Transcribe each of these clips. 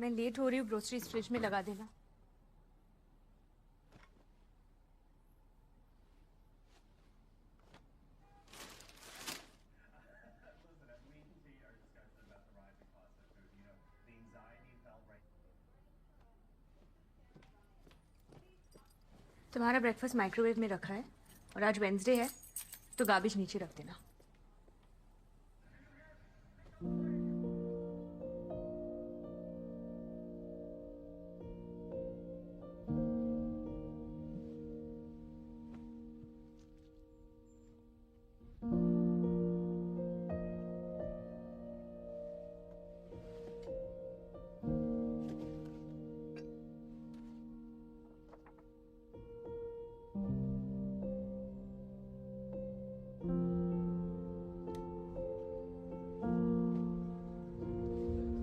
मैं लेट हो रही हूँ, ग्रोसरीज फ्रिज में लगा देना। तुम्हारा ब्रेकफास्ट माइक्रोवेव में रखा है और आज वेंसडे है तो गार्बेज नीचे रख देना।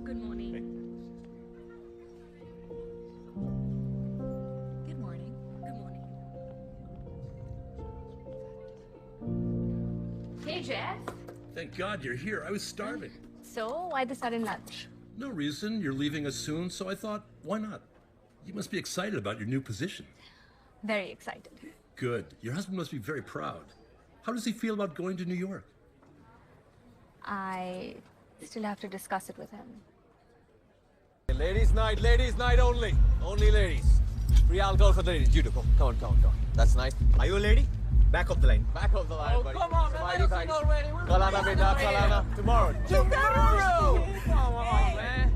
Good morning. Good morning. Good morning. Hey Jeff. Thank God you're here. I was starving. So why the sudden lunch? No reason. You're leaving us soon, so I thought, why not? You must be excited about your new position. Very excited. Good. Your husband must be very proud. How does he feel about going to New York? I still have to discuss it with him. Ladies' night only. Only ladies. Free alcohol for the ladies. You do. Come on. That's nice. Are you a lady? Back of the line. Back of the line, Oh, buddy. come on, man. Let us in already. We're Kalana, beta, Kalana. Tomorrow. Tomorrow! Come on, man.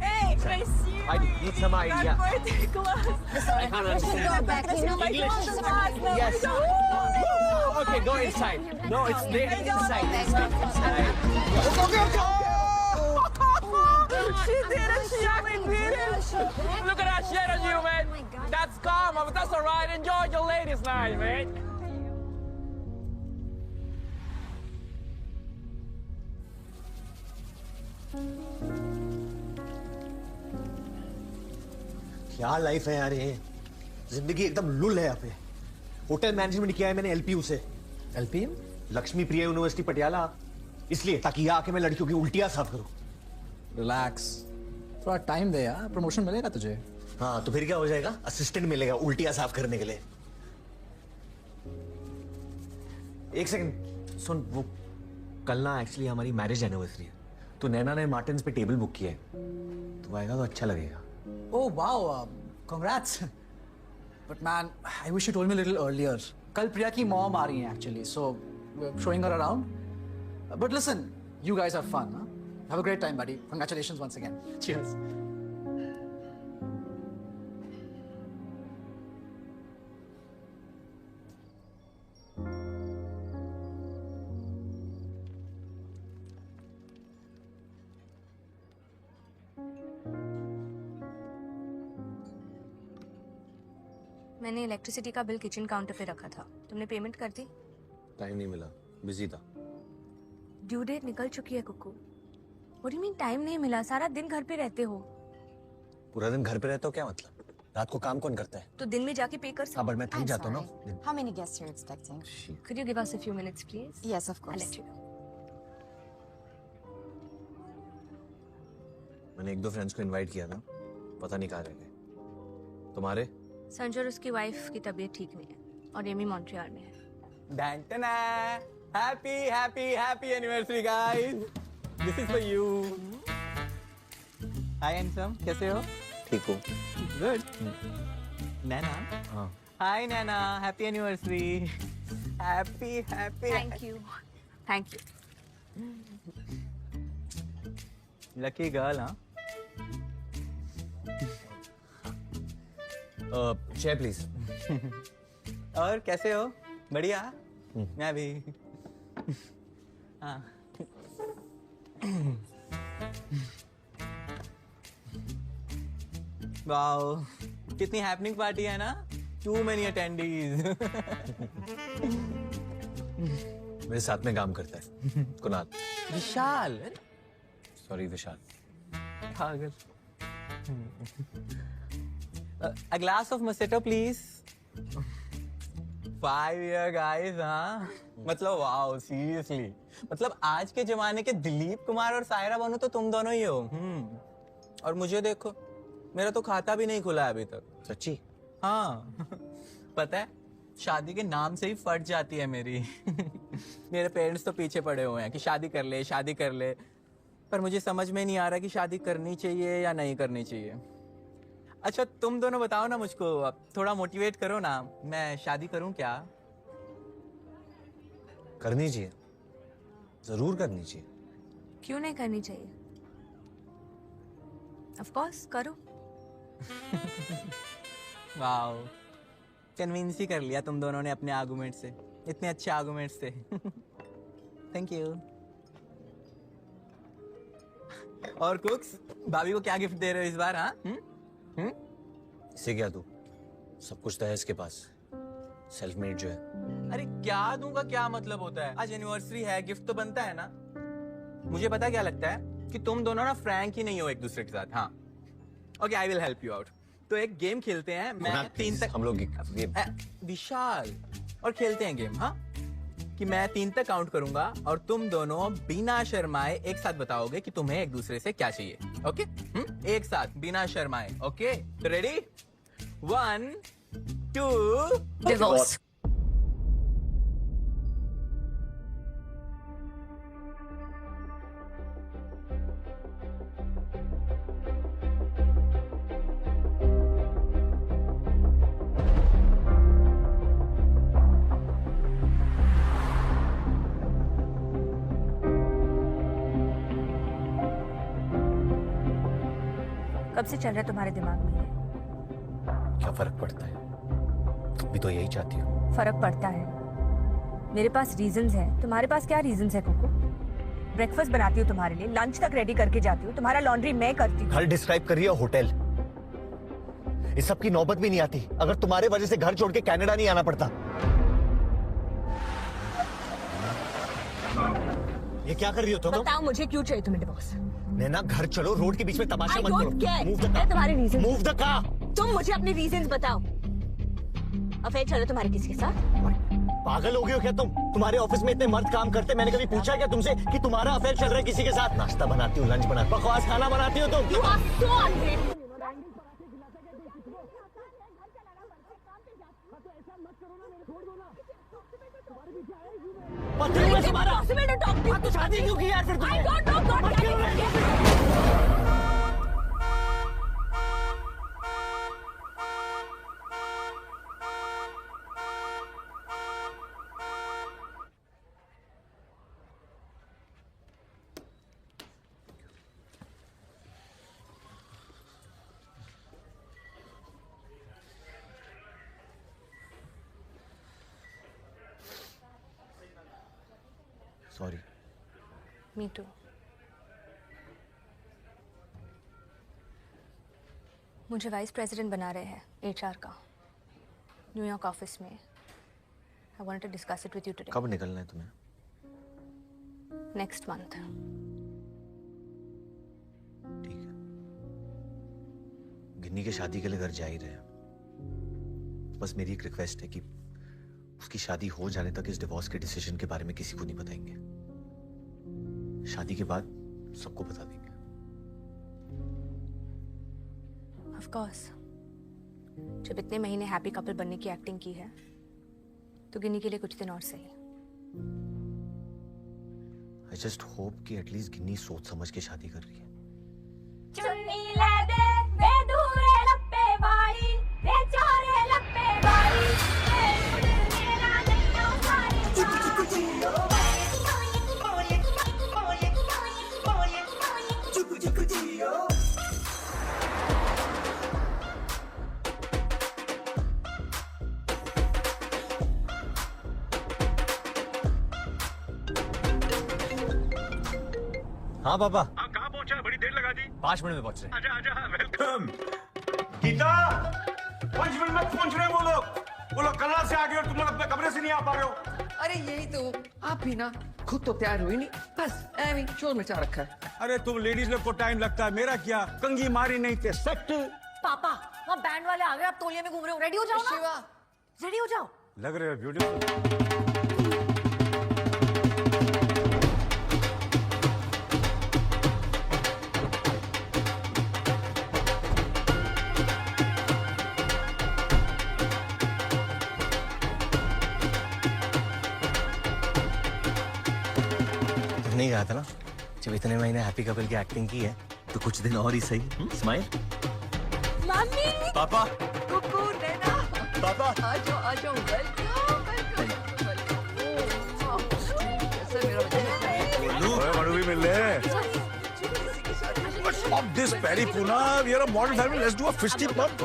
Hey, can I see you? I need some idea. My birthday class. I can't understand. Go back. You know, like, English. class. No, Yes. I don't. Okay, go inside. No, it's there. I don't. Inside. She did it. She actually did it. Look at that shit on you, man. That's karma, but that's all right. Enjoy your ladies' night, man. क्या life है यार ये, जिंदगी एकदम लुल है यहाँ पे। Hotel management किया है मैंने एलपीयू से। एलपीएम? लक्ष्मी प्रिया यूनिवर्सिटी पटियाला, इसलिए ताकि यहाँ आके मैं लड़कियों की उल्टियां साफ करूं। रिलैक्स, थोड़ा टाइम दे यार, प्रमोशन मिलेगा तुझे। हाँ तो फिर क्या हो जाएगा, असिस्टेंट मिलेगा उल्टियां साफ करने के लिए। एक सेकंड सुन, वो कल ना एक्चुअली हमारी मैरिज एनिवर्सरी है, तो नैना ने मार्टिन्स पे टेबल बुक किया है, तो आएगा तो अच्छा लगेगा। Oh wow, congrats. But man, I wish you told me a little earlier. कल प्रिया की mom आ रही है actually, so we're showing her around. But listen, you guys have fun, huh? Have a great time, buddy. Congratulations once again. Cheers. मैंने electricity का bill kitchen counter पे रखा था, तुमने पेमेंट कर दी? टाइम नहीं मिला, बिजी था। ड्यू डेट निकल चुकी है Kuku. What do you mean time नहीं मिला? सारा दिन घर पे रहते हो। पूरा दिन घर पे रहते हो क्या मतलब? रात को काम कौन करता है? तो दिन में जाके पे कर सकते हाँ बट मैं थक जाता हूँ ना। How many guests you're expecting? Could you give us a few minutes, please? Yes, of I'll course. let you know. मैंने एक दो फ्रेंड्स को इनवाइट किया था, पता नहीं कहाँ रह गए। तुम्हारे? संजय और उसकी वाइफ की तबीयत ठीक नहीं है और एमी मॉन्ट्रियल में है। Dantana. Happy anniversary, guys. This is for you. Hi, handsome. कैसे हो? ठीक हो? Good. Nana. हाँ। Hi, Nana. Happy anniversary. Happy. Thank you. Thank you. Lucky girl, huh? Share please. और कैसे हो? बढ़िया? मैं भी। हाँ। वाओ, कितनी हैपनिंग पार्टी है ना? Too many attendees. मेरे साथ में काम करता है कुणाल। विशाल। सॉरी विशाल। पागल। A glass of Moscato, please. 5-year guys, हाँ? मतलब वाओ, seriously. मतलब आज के जमाने के दिलीप कुमार और सायरा बानो तो तुम दोनों ही हो। और मुझे देखो, मेरा तो खाता भी नहीं खुला है अभी तक। सच्ची? हाँ पता है, शादी के नाम से ही फट जाती है मेरी। मेरे पेरेंट्स तो पीछे पड़े हुए हैं कि शादी कर ले, शादी कर ले, पर मुझे समझ में नहीं आ रहा कि शादी करनी चाहिए या नहीं करनी चाहिए। अच्छा तुम दोनों बताओ ना मुझको, अब थोड़ा मोटिवेट करो ना, मैं शादी करूं क्या? करनी चाहिए, जरूर करनी चाहिए। क्यों नहीं करनी चाहिए? ऑफ कोर्स करो। वाओ, कन्विंस ही कर लिया तुम दोनों ने अपने आर्गुमेंट से, इतने अच्छे आर्गुमेंट्स थे। Thank you. और कुक्स, भाभी को क्या गिफ्ट दे रहे हो इस बार? हाँ इसे क्या दूं? सब कुछ तो है इसके पास, सेल्फ मेड जो है। अरे क्या दूंगा, क्या मतलब होता है? आज एनिवर्सरी है, गिफ्ट तो बनता है ना। मुझे पता क्या लगता है कि तुम दोनों ना फ्रैंक ही नहीं हो एक दूसरे के साथ। हाँ okay, I will help you out. तो एक गेम खेलते हैं, मैं 3 तक, हम लोग विशाल, और खेलते हैं गेम। हाँ कि मैं 3 तक काउंट करूंगा और तुम दोनों बिना शर्माए एक साथ बताओगे कि तुम्हें एक दूसरे से क्या चाहिए। ओके? एक साथ बिना शर्माए। ओके तो रेडी? 1 2 डिवोर्स। कब से चल रहा है तुम्हारे दिमाग में ये? क्या फर्क पड़ता है, तुम भी तो यही चाहती हो। फर्क पड़ता है। मेरे पास रीजंस हैं, तुम्हारे पास क्या रीजंस है कोको? ब्रेकफास्ट बनाती हूँ तुम्हारे लिए, लंच तक रेडी करके जाती हूँ, तुम्हारा लॉन्ड्री मैं करती हूँ। घर डिस्क्राइब कर रही है, होटल। इस सब की नौबत भी नहीं आती अगर तुम्हारे वजह से घर छोड़ के कनाडा नहीं आना पड़ता। ये क्या कर रही हो तुम? बताओ मुझे क्यों चाहिए तुम्हें डिवोर्स? नैना घर चलो, रोड के बीच में तमाशा I मत don't करो। care। Move the मैं car. तुम्हारे reasons- Move the car. तुम मुझे अपने रीजंस बताओ। अफेयर चलो तुम्हारे किसके साथ? पागल हो गए हो क्या तुम? तुम्हारे ऑफिस में इतने मर्द काम करते, मैंने कभी पूछा क्या तुमसे कि तुम्हारा अफेयर चल रहा है किसी के साथ? नाश्ता बनाती हो, लंच बनाती हो, बकवास खाना बनाती हो तुम। You are so ungrateful। पत्थर में से मारा। Impossible to talk to you। तो शादी क्यों की यार फिर तुमने? I don't know God मत damn करो it। ना। सॉरी। Me too। मुझे वाइस प्रेसिडेंट बना रहे हैं HR का, न्यूयॉर्क ऑफिस में। I wanted to discuss it with you today। कब निकलना है तुम्हें? Next month। ठीक है, गिन्नी के शादी के लिए घर जा ही रहे हैं। बस मेरी एक रिक्वेस्ट है कि उसकी शादी हो जाने तक इस डिवोर्स के डिसीजन के बारे में किसी को नहीं बताएंगे। शादी के बाद सबको बता देंगे। Of course। जब इतने महीने हैप्पी कपल बनने की एक्टिंग की है तो गिन्नी के लिए कुछ दिन और सही। आई जस्ट होप कि एटलीस्ट गिन्नी सोच समझ के शादी कर रही है। चुन्नी ले दे वे दूरे लप्पे वाली वे चारे लप्पे वाली वे मेरा नैया सारी हाँ पापा। कहाँ पहुंचा? बड़ी देर लगा दी। 5 मिनट में पहुंच रहे हैं। आजा आजा, वेलकम। गीता, 5 मिनट में पहुंच रहे हैं वो लोग। वो लोग कनाल से आ गए और तुम लोग अपने कमरे से नहीं आ पा रहे हो। अरे यही तो, आप भी ना खुद तो तैयार हुई नहीं, बस ऐਵੇਂ शोर मचा रखा है। अरे तुम लेडीज लोग को टाइम लगता है, मेरा क्या? कंगी मारी नहीं थे सेट। पापा वहाँ बैंड वाले आ गए, आप तौलिए में घूम रहे हो। रेडी हो जाओ ना। शिवा, रेडी हो जाओ। लग रहे हो ब्यूटीफुल। मैंने ही कहा था ना, जब इतने महीने हैप्पी कपल की एक्टिंग की है तो कुछ दिन और ही सही। स्माइल। Mummy papa. कुकू नैना पापा। आ जाओ वेलकम कैसा मेरा बच्चा बड़ू भी मिल रहे हैं। Stop this Perry Puna. We are a modern family. Let's do a fisty pump.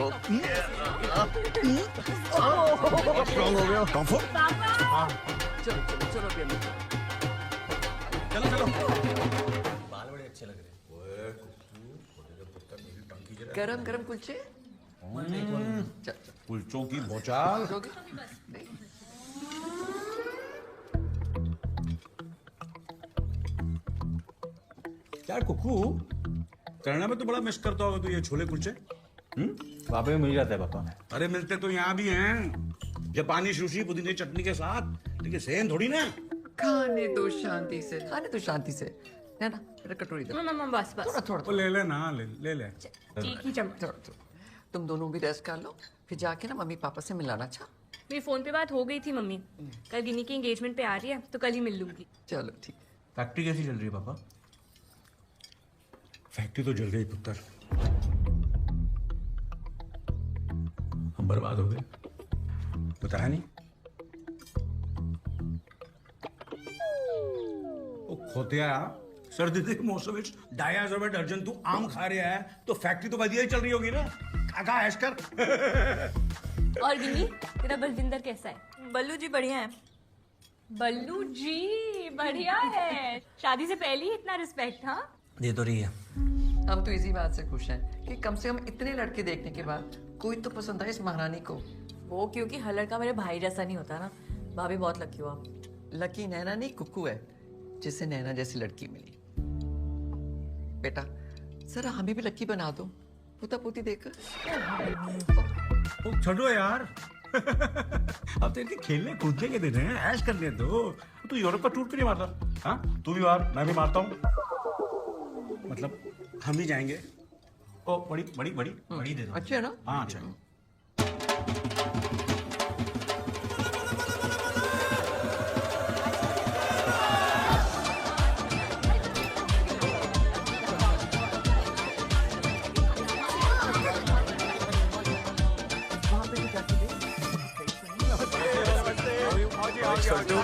Strong हो गया। Comfort. चलो बेटा चलो। बाल बड़े अच्छे लग रहे हैं। गरम कुलचे कुलचों की बौछार। यार कुकू, कनाडा में तो बड़ा मिस करता होगा तू ये छोले कुलचे। वहाँ पे मिल जाता है पापा। अरे मिलते तो यहाँ भी हैं, जापानी सुशी पुदीने चटनी के साथ, लेकिन सेम थोड़ी ना। खाने दो शांति से नैना मेरा कटोरी दो मम्मा बस थोड़ा वो ले ले ना, ले ले। ठीक ही चम थोड़ा तुम दोनों भी रेस्ट कर लो, फिर जाके ना मम्मी पापा से मिलाना। अच्छा मेरी फोन पे बात हो गई थी मम्मी, कल गिनी की एंगेजमेंट पे आ रही है तो कल ही मिल लूंगी। चलो ठीक। फैक्ट्री कैसी चल रही है पापा? फैक्ट्री तो जल गई पुत्र, हम बर्बाद हो गए, बताया नहीं। ਉਹ ਖੋਤਿਆ ਸਰਦੀ ਦੇ ਮੌਸਮ ਵਿੱਚ ਡਾਇਆਜ਼ੋਬੇਟ ਅਰਜਨ ਤੂੰ ਆਮ ਖਾ ਰਿਹਾ ਹੈ तो फैक्ट्री तो ਵਧੀਆ ही चल रही होगी ना। खा ऐश कर। और गिनी तेरा बलविंदर कैसा है? बल्लू जी बढ़िया है। बल्लू जी बढ़िया है, शादी से पहले ही इतना रिस्पेक्ट। हाँ दे तो रही है। हम तो इसी बात से खुश हैं कि कम से कम इतने लड़के देखने के बाद कोई तो पसंद आए इस महारानी को। वो क्योंकि हर लड़का मेरे भाई जैसा नहीं होता ना। भाभी बहुत लकी हो आप। लकी नैना नहीं कुकू है जिसे नैना जैसी लड़की मिली। बेटा जरा हमें भी लकी बना दो पोता पोती देकर। छोड़ो यार। अब तो इनके खेलने कूदने के दिन हैं, ऐश करने दो। तू यूरोप का टूर क्यों नहीं मारता? हाँ तू भी मार, मैं भी मारता हूँ। मतलब हम भी जाएंगे। ओ बड़ी दे दो। अच्छा है ना? हाँ अच्छा।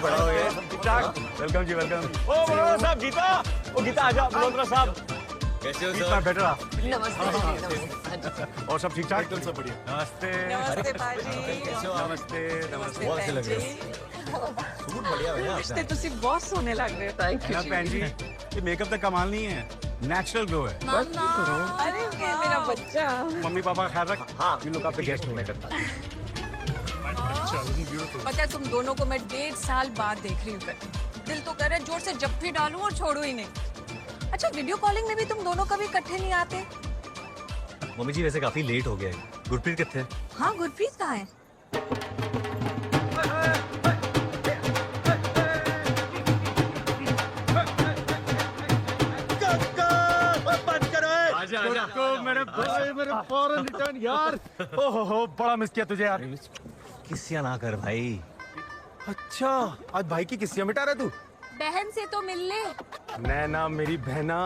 बड़ा हो गया। वेलकम जी वेलकम। ओ बड़ोरा साहब गीता, ओ गीता आजा। बड़ोरा साहब कैसे हो इतना सर? बेटर। नमस्ते और सब ठीक ठाक? एकदम सब बढ़िया। नमस्ते नमस्ते भाजी। नमस्ते नमस्ते। बहुत अच्छे लग रहे हो। सूट बढ़िया है ना आपका। ਤੁਸੀਂ ਬਹੁਤ ਸੋਹਣੇ ਲੱਗ ਰਹੇ ਹੋ। थैंक ना यू बहन जी, ये मेकअप का कमाल नहीं है, नेचुरल ग्लो है। अरे ये मेरा बच्चा। मम्मी पापा का ख्याल रख। हाँ यू लुक आफ्टर गेस्ट मैं करता। पता है तुम दोनों को मैं 1.5 साल बाद देख रही हूँ। दिल तो कर रहा है जोर से जप्फी डालूं और छोड़ू ही नहीं। अच्छा वीडियो कॉलिंग में भी तुम दोनों कभी इकट्ठे नहीं आते? मम्मी जी वैसे काफी लेट हो गया है। गुरप्रीत कितने? हाँ गुरप्रीत कहाँ है? मेरे फॉरेन रिटर्न यार। ओहो बड़ा मिस किया तुझे यार। किस्सियाँ ना कर भाई। अच्छा आज भाई की किस्सियाँ मिटा रहा तू? बहन से तो मिल ले। नैना मेरी बहना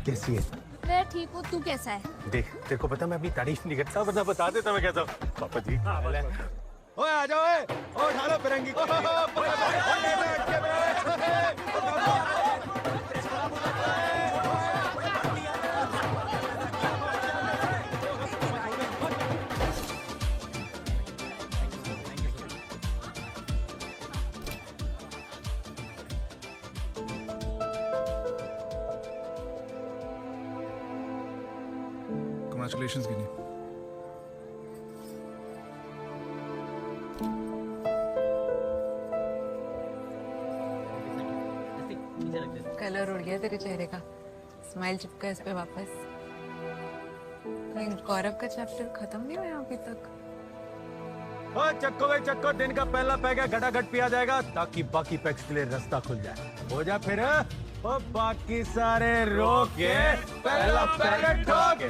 कैसी है? मैं ठीक हूँ, तू कैसा है? देख तेरे को पता मैं अपनी तारीफ नहीं करता, वरना बता देता मैं कैसा हूँ। पापा जी ओए आ जाओ। ओए उठा लो फिरंगी को। Congratulations, Guinea. कलर उड़ गया तेरे चेहरे का। स्माइल चिपका इस पे वापस। गौरव का चैप्टर खत्म नहीं हुआ अभी तक। चक्को भाई चक्को, दिन का पहला पैक है, घटाघट पिया जाएगा ताकि बाकी पैक्स के लिए रास्ता खुल जाए। हो जा फिर और बाकी सारे रोक के पहला पैकेट ठोक के।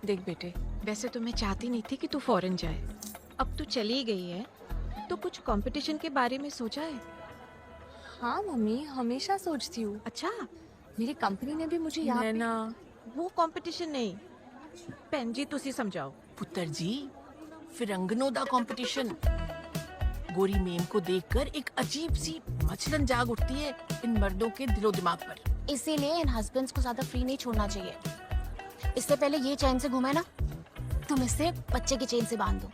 देख बेटे, वैसे तो मैं चाहती नहीं थी कि तू फॉरेन जाए, अब तो चली गई है तो कुछ कंपटीशन के बारे में सोचा है? हाँ मम्मी, हमेशा सोचती हूँ। अच्छा, मेरी कंपनी ने भी मुझे यहाँ ना वो कंपटीशन नहीं, भैन जी तुसी समझाओ। पुत्र जी, फिरंगनों दा कंपटीशन। गोरी मेम को देखकर एक अजीब सी मचलन जाग उठती है इन मर्दों के दिलो दिमाग पर। इसीलिए इन हस्बैंड्स को ज्यादा फ्री नहीं छोड़ना चाहिए। इससे पहले ये चैन से घूमे ना, तुम इससे बच्चे की चेन से बांध दो।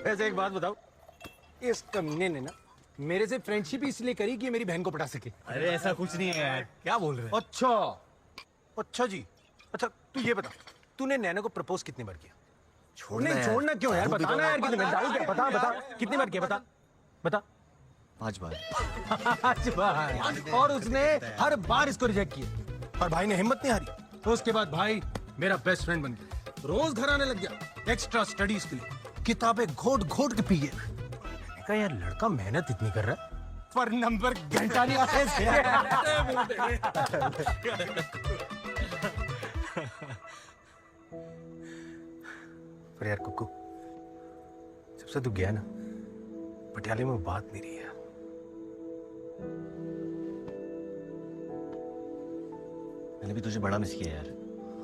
वैसे एक बात बताओ, इस कमीने ने ना मेरे से फ्रेंडशिप इसलिए करी कि ये मेरी बहन को पटा सके। अरे ऐसा कुछ नहीं है यार, क्या बोल रहे हैं? अच्छा जी। अच्छा तू ये बता, तूने नैना को प्रपोज कितनी बार किया? छोड़ना नहीं यार। छोड़ना क्यों यार, बताना यार कितनी बार। दारू क्या? बता कितनी बार किया, बता 5 बार। 5 बार। और उसने हर बार इसको रिजेक्ट किया, और भाई ने हिम्मत नहीं हारी। तो उसके बाद भाई मेरा बेस्ट फ्रेंड बन गया, रोज घर आने लग गया एक्स्ट्रा स्टडीज के लिए, किताबें घोट घोट के पी गया। मैंने कहा यार लड़का मेहनत इतनी कर रहा है पर नंबर घंटा नहीं आते पर यार कुकू, जब से तू गया ना, पटियाले में बात नहीं रही है। मैंने भी तुझे बड़ा मिस किया यार।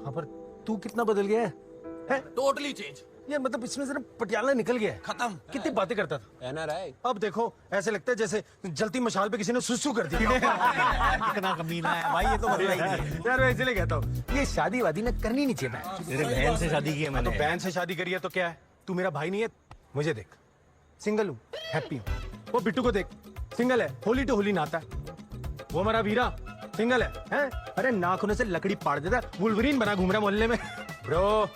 हाँ पर तू कितना बदल गया है? Totally change. यार मतलब इसमें से ना पटियाला निकल गया है। खत्म। कितनी बातें करता था। NRI। अब देखो ऐसे लगता है जैसे जलती मशाल पे किसी ने सुसु कर दिया। कितना कमीना है भाई, ये तो बदला ही नहीं। यार मैं इसलिए कहता हूँ ये शादी वादी ना करनी नहीं चाहिए। तेरे बहन से शादी की है मैंने। तो बहन से शादी करी है तो क्या है, तू मेरा भाई नहीं है? मुझे देख, सिंगल हूँ, हैप्पी हूँ। वो बिट्टू को देख, सिंगल है, होली टू होली नहाता है। वो हमारा वीरा सिंगल है? अरे नाखून से लकड़ी पाड़ देता है, वुल्वरीन बना घूम रहा मोहल्ले में। ब्रो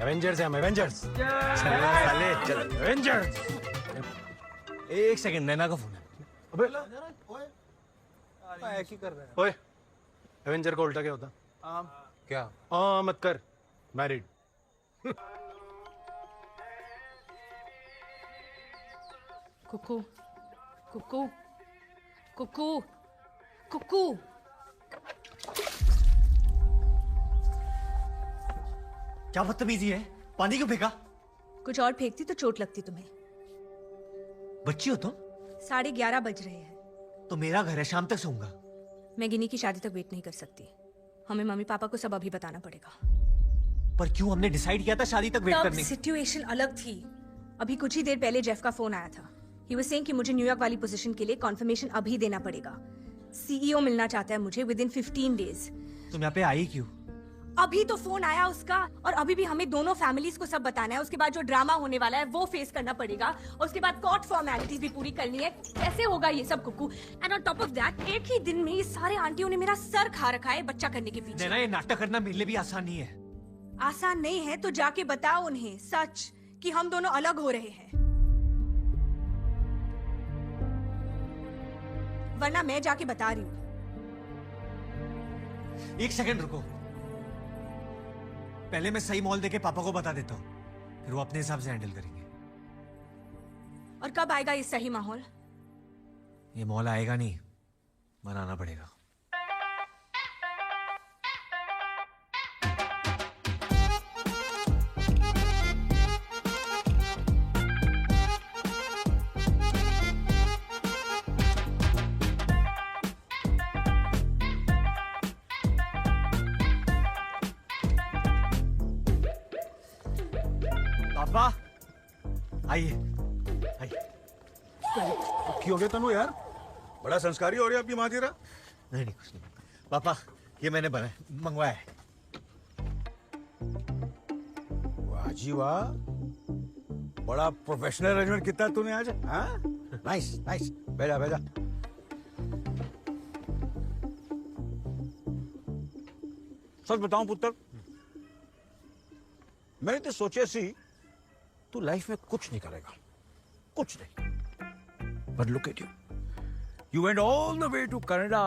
एवेंजर्स है हम, एवेंजर्स। साले चल। एवेंजर्स। एक सेकंड, नैना का फोन है। अबे की कर रहा है। ओए, एवेंजर का उल्टा क्या होता? क्या? मत कर, मैरिड। कुकू, कुकू, कुकू, कुकू। क्या बदतमीजी है, पानी क्यों फेंका? कुछ और फेंकती तो चोट लगती तुम्हें। बच्ची हो तुम? 11:30 बज रहे हैं। तो मेरा घर है, शाम तक सोऊंगा। मैं गिनी की शादी तक वेट नहीं कर सकती। हमें मम्मी पापा को सब अभी बताना पड़ेगा। पर क्यों? हमने डिसाइड किया था शादी तक वेट तब करने की। सिचुएशन अलग थी। अभी कुछ ही देर पहले जेफ का फोन आया था। ही वाज सेइंग कि मुझे न्यूयॉर्क वाली पोजीशन के लिए कॉन्फर्मेशन अभी देना पड़ेगा। सीईओ मिलना चाहता है मुझे विद इन 15 डेज। तुम यहाँ पे आई क्यों? अभी तो फोन आया उसका, और अभी भी हमें दोनों फैमिलीज को सब बताना है। उसके बाद जो ड्रामा होने वाला है वो फेस करना पड़ेगा, और उसके बाद कोर्ट फॉर्मेलिटीज भी पूरी करनी है। कैसे होगा ये सब Kuku? And on top of that, एक ही दिन में ये सारे आंटियों ने मेरा सर खा रखा है बच्चा करने के पीछे। नैना, ये नाटक करना मेरे लिए भी आसान नहीं है। आसान नहीं है तो जाके बताओ उन्हें सच कि हम दोनों अलग हो रहे हैं, वरना मैं जाके बता रही हूँ। एक सेकंड रुको, पहले मैं सही मॉल देके पापा को बता देता हूँ, फिर वो अपने हिसाब से हैंडल करेंगे। और कब आएगा ये सही माहौल? ये मॉल आएगा नहीं, बनाना पड़ेगा। पापा आइए आइए। की हो गया तनु यार, बड़ा संस्कारी हो रही है आपकी माँ तेरा। नहीं नहीं कुछ नहीं पापा, ये मैंने मंगवाया है। वाह जी वाह, बड़ा प्रोफेशनल अरेंजमेंट किया तूने आज। हाँ नाइस नाइस, बैठा बैठा। सच बताऊं पुत्र, मैंने तो सोचे सी तू लाइफ में कुछ नहीं करेगा, कुछ नहीं। But look at you. You went all the way to Canada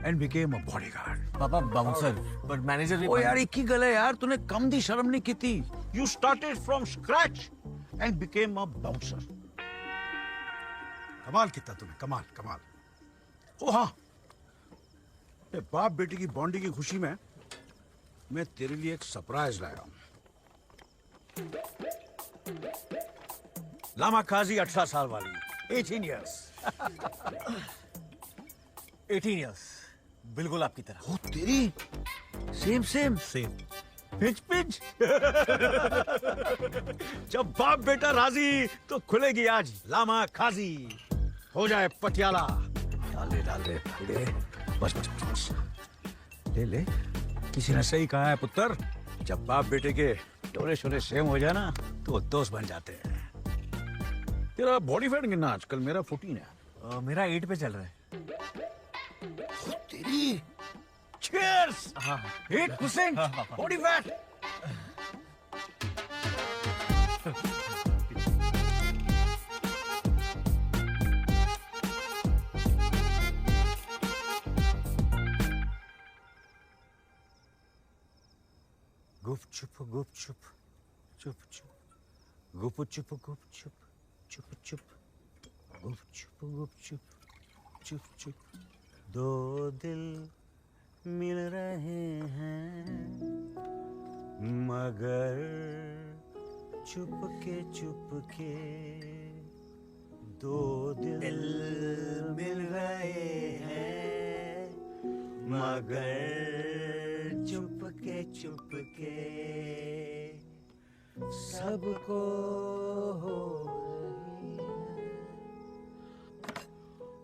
and became a bodyguard. पापा बाउंसर, पर मैनेजर भी। ओ यार एक ही गल है यार, तूने कम दी शर्म नहीं की थी। You started from scratch and became a bouncer. कमाल किया तूने, कमाल कमाल। ओ हाँ, बाप बेटे की बॉन्डिंग की खुशी में मैं तेरे लिए एक सरप्राइज लाया हूं। लामा काजी 18 साल वाली 18 इयर्स 18 इयर्स, बिल्कुल आपकी तरह। ओ तेरी same same same pitch pitch. जब बाप बेटा राजी तो खुलेगी आज लामा काजी, हो जाए पटियाला। डाले डाले ले, बस बस बस बस ले ले। किसी ने सही कहा है पुत्र, जब बाप बेटे के टोले शोले सेम हो जाए ना तो दोस्त बन जाते हैं। तेरा बॉडी फैट कितना आजकल? मेरा 14 है। मेरा 8 पे चल रहा है। तेरी cheers! 8% body fat. गुप चुप चुप चुप गुप चुप चुप चुप गुप चुप चुप दो दिल मिल रहे हैं मगर चुपके दो दिल मिल रहे हैं मगर चुपके सबको हो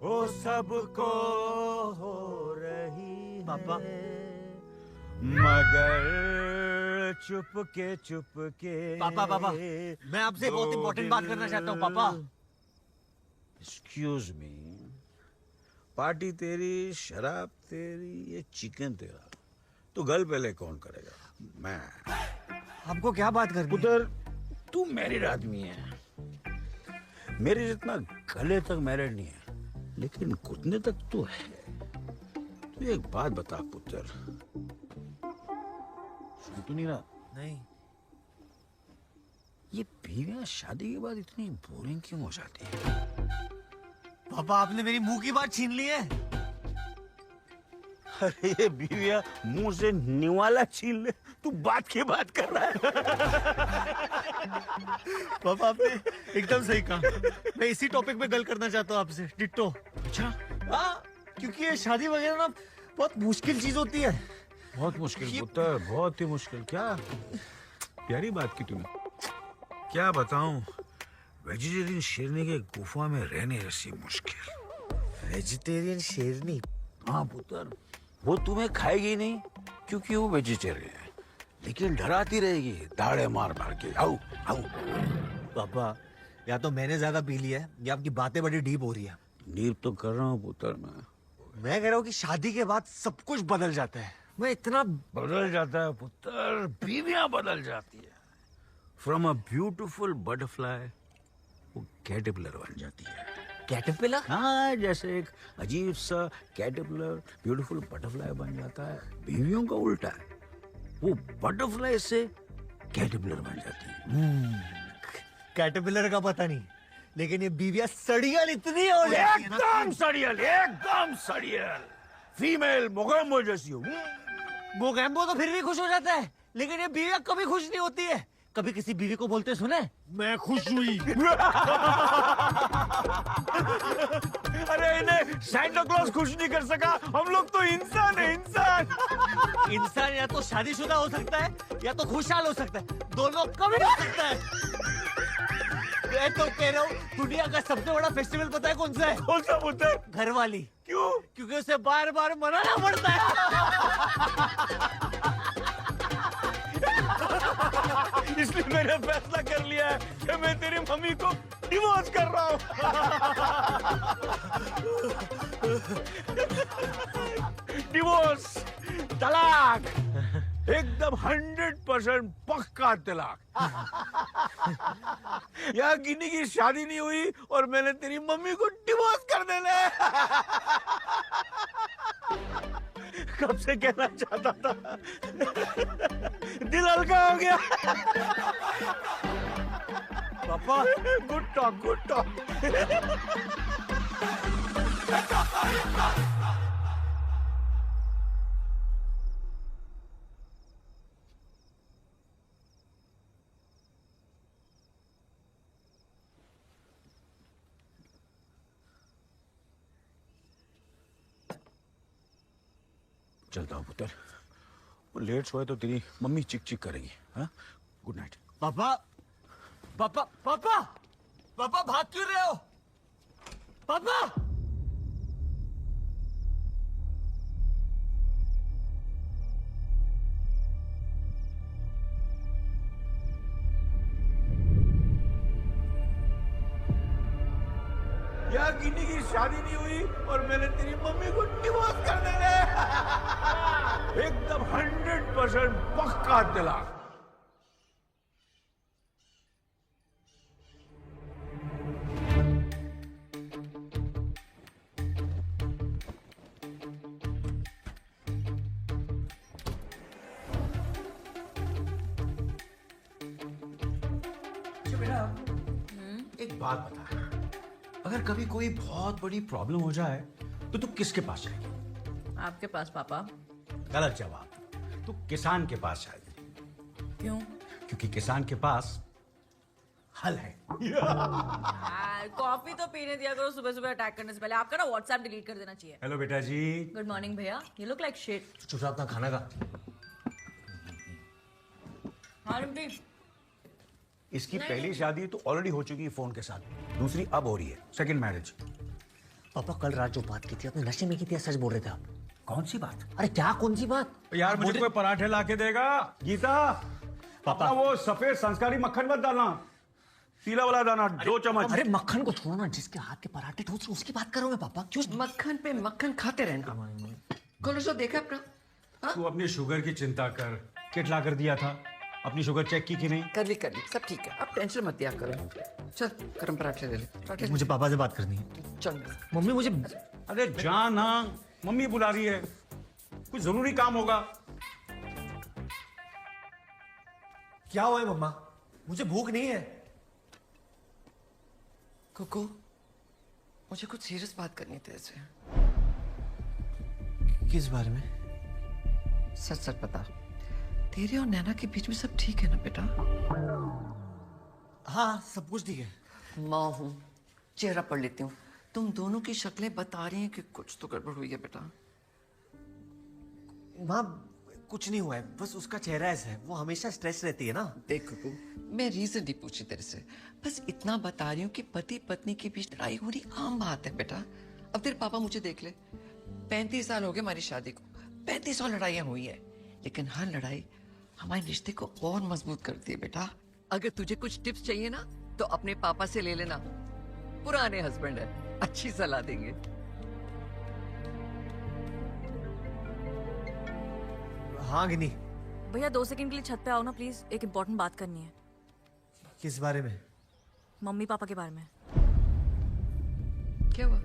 ओ सबको हो रही पापा, मगर चुपके पापा मैं आपसे बहुत इंपॉर्टेंट बात करना चाहता हूँ पापा। एक्सक्यूज मी, पार्टी तेरी, शराब तेरी, ये चिकन तेरा, तो गल पहले कौन करेगा? मैं। हमको क्या बात करनी? उधर तू मैरिड आदमी है, मेरे जितना गले तक मैरिड नहीं है, लेकिन घुटने तक तो है। तू एक बात बता पुत्र, सुन तो नहीं रहा? नहीं। ये बीवियां शादी के बाद इतनी बोरिंग क्यों हो जाती है? पापा आपने मेरी मुंह की बात छीन ली है। अरे ये बीवियां मुंह से निवाला छीन ले, तू बात की बात कर रहा है। पापा आपने एकदम सही कहा। मैं इसी टॉपिक पे गल करना चाहता हूँ आपसे, डिट्टो। अच्छा? हाँ, क्योंकि ये शादी वगैरह ना बहुत मुश्किल चीज होती है। बहुत मुश्किल पुत्र, बहुत ही मुश्किल। क्या प्यारी बात की तूने। क्या बताऊं, वेजिटेरियन शेरनी के गुफा में रहने जैसी मुश्किल। वेजिटेरियन शेरनी? हाँ पुत्र, वो तुम्हें खाएगी नहीं क्योंकि वो वेजिटेरियन है, लेकिन डराती रहेगी दाड़े मार मार के। आओ आओ। पापा या तो मैंने ज्यादा पी लिया है या आपकी बातें बड़ी डीप हो रही है। डीप तो कर रहा हूँ पुत्र मैं कह रहा हूँ कि शादी के बाद सब कुछ बदल जाता है। मैं इतना बदल जाता है पुत्र, बीवियां बदल जाती है। फ्रॉम अ ब्यूटीफुल बटरफ्लाई वो कैटरपिलर बन जाती है। कैटरपिलर? हाँ, जैसे एक अजीब सा कैटरपिलर ब्यूटीफुल बटरफ्लाई बन जाता है, बीवियों का उल्टा है, वो बटरफ्लाई से कैटरपिलर बन जाती है। कैटरपिलर का पता नहीं, लेकिन ये बीवियां सड़ियल इतनी हो जाती है ना। एकदम सड़ियल फीमेल मोगैम्बो जैसी हो। मोगैम्बो तो फिर भी खुश हो जाता है, लेकिन ये बीवियां कभी खुश नहीं होती है। कभी किसी बीवी को बोलते सुने, मैं खुश हुई। अरे इन्हें सैंटा क्लॉज खुश नहीं कर सका, हम लोग तो इंसान है, इंसान। इंसान या तो शादीशुदा हो सकता है या तो खुशहाल हो सकता है, दोनों कभी नहीं हो सकता है। मैं तो कह रहा हूँ, दुनिया का सबसे बड़ा फेस्टिवल पता है कौन सा है? कौन सा पुत्र? घरवाली। क्यों? क्योंकि उसे बार बार मनाना पड़ता है। इसलिए मैंने फैसला कर लिया है कि मैं तेरी मम्मी को डिवोर्स कर रहा हूँ। डिवोर्स, तलाक, एकदम 100% पक्का तलाक। यहाँ गिनी की शादी नहीं हुई और मैंने तेरी मम्मी को डिवोर्स कर देना है। कब से कहना चाहता था, दिल हल्का हो गया। पापा गुड टॉक, गुड टॉक। चलता हूँ पुत्र। वो लेट सोए तो तेरी मम्मी चिक चिक करेगी। हाँ, गुड नाइट। पापा पापा पापा पापा भाग क्यों रहे हो पापा? यार गिन्नी की शादी नहीं हुई और मैंने तेरी मम्मी को डिवोर्स कर देना है। एकदम 100% पक्का तलाक। एक बात बता, अगर कभी कोई बहुत बड़ी प्रॉब्लम हो जाए तो तू किसके पास जाएगी? आपके पास पापा। गलत जवाब। तू किसान के पास जाएगी। क्यों? क्योंकि किसान के पास हल है। कॉफी तो पीने दिया करो सुबह सुबह अटैक करने से पहले। आपका ना व्हाट्सएप डिलीट कर देना चाहिए। हेलो बेटा जी। गुड मॉर्निंग भैया, यू लुक लाइक शिट। चुपचाप अपना खाना खा। हाँ रिम्पी, इसकी पहली शादी तो ऑलरेडी हो चुकी है फोन के साथ, दूसरी अब हो रही है, सेकंड मैरिज। पापा कल रात जो बात की थी आपने नशे में की थी या सच बोल रहे थे आप? कौन सी बात? अरे क्या कौन सी बात? यार मुझे कोई पराठे लाके देगा? गीता पापा वो सफेद संस्कारी मक्खन मत डालना, पीला वाला दाना 2 चम्मच। अरे मक्खन को छोड़ो ना, जिसके हाथ के पराठे ठोस उसकी बात करो मैं पापा। क्यों मक्खन पे मक्खन खाते रहना। कोलेस्ट्रॉल देखा अपना? तू अपनी शुगर की चिंता कर। किट ला कर दिया था, अपनी शुगर चेक की कि नहीं? कर ली सब ठीक है, अब टेंशन मत लिया करो। चल गरम पराठे ले ले। पराठे मुझे पापा से बात करनी है। चल मम्मी मुझे। अरे जाना, मम्मी बुला रही है, कुछ जरूरी काम होगा। क्या हुआ है मम्मा? मुझे भूख नहीं है। कुकू मुझे कुछ सीरियस बात करनी थी तेरे से। किस बारे में? सच सच बता, तेरे और नैना के बीच में सब ठीक है ना बेटा? हाँ सब कुछ ठीक है। माँ हूँ, चेहरा पढ़ लेती हूँ। तुम दोनों की शक्लें बता रही हैं कि कुछ तो गड़बड़ हुई है बेटा। माँ कुछ नहीं हुआ है, बस उसका चेहरा ऐसा है, वो हमेशा स्ट्रेस रहती है ना। देख कुकू, मैं रीजन नहीं पूछी तेरे से, बस इतना बता रही हूँ कि पति पत्नी के बीच लड़ाई होनी आम बात है बेटा। अब तेरे पापा मुझे देख ले, 35 साल हो गए हमारी शादी को, 35 लड़ाइयाँ हुई है, लेकिन हर लड़ाई हमारे रिश्ते को और मजबूत करती है बेटा। अगर तुझे कुछ टिप्स चाहिए ना तो अपने पापा से ले लेना, पुराने हस्बैंड है, अच्छी सलाह देंगे। हाँ गिनी। भैया 2 सेकंड के लिए छत पे आओ ना प्लीज, एक इम्पोर्टेंट बात करनी है। किस बारे में? मम्मी पापा के बारे में। क्या हुआ?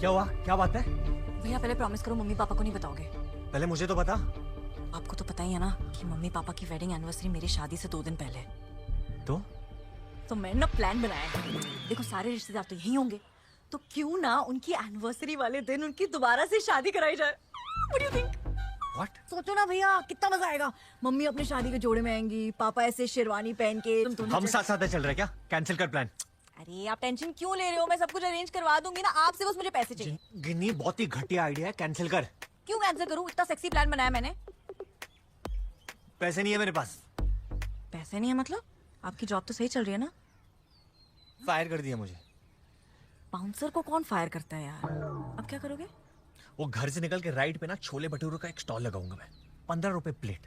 क्या हुआ? क्या बात है? भैया पहले प्रॉमिस करो मम्मी पापा को नहीं बताओगे। पहले मुझे तो बता। आपको तो पता ही है ना कि मम्मी पापा की वेडिंग एनिवर्सरी मेरी शादी से 2 दिन पहले। तो मैंने ना प्लान बनाया है। देखो सारे रिश्तेदार तो यहीं होंगे, तो क्यों ना उनकी एनिवर्सरी वाले दिन उनकी दोबारा से शादी कराई जाए। What do you think? What? सोचो ना भैया कितना मजा आएगा। मम्मी अपने शादी के जोड़े में आएंगी, पापा ऐसे शेरवानी पहन के। हम साथ साथ चल रहे क्या? कैंसिल कर प्लान। अरे आप टेंशन क्यों ले रहे हो, मैं सब कुछ अरेंज करवा दूंगी ना, आपसे बस मुझे पैसे चाहिए। गिनी बहुत ही घटिया आइडिया है, कैंसिल कर। क्यों कैंसिल करूं? इतना सेक्सी प्लान बनाया मैंने। पैसे नहीं है मेरे पास। पैसे नहीं है मतलब? आपकी जॉब तो सही चल रही है ना? फायर कर दिया मुझे। बाउंसर को कौन फायर करता है यार? अब क्या करोगे? वो घर से निकल के राइट पे ना छोले भटूरे का एक स्टॉल लगाऊंगा मैं, 15 रुपए प्लेट।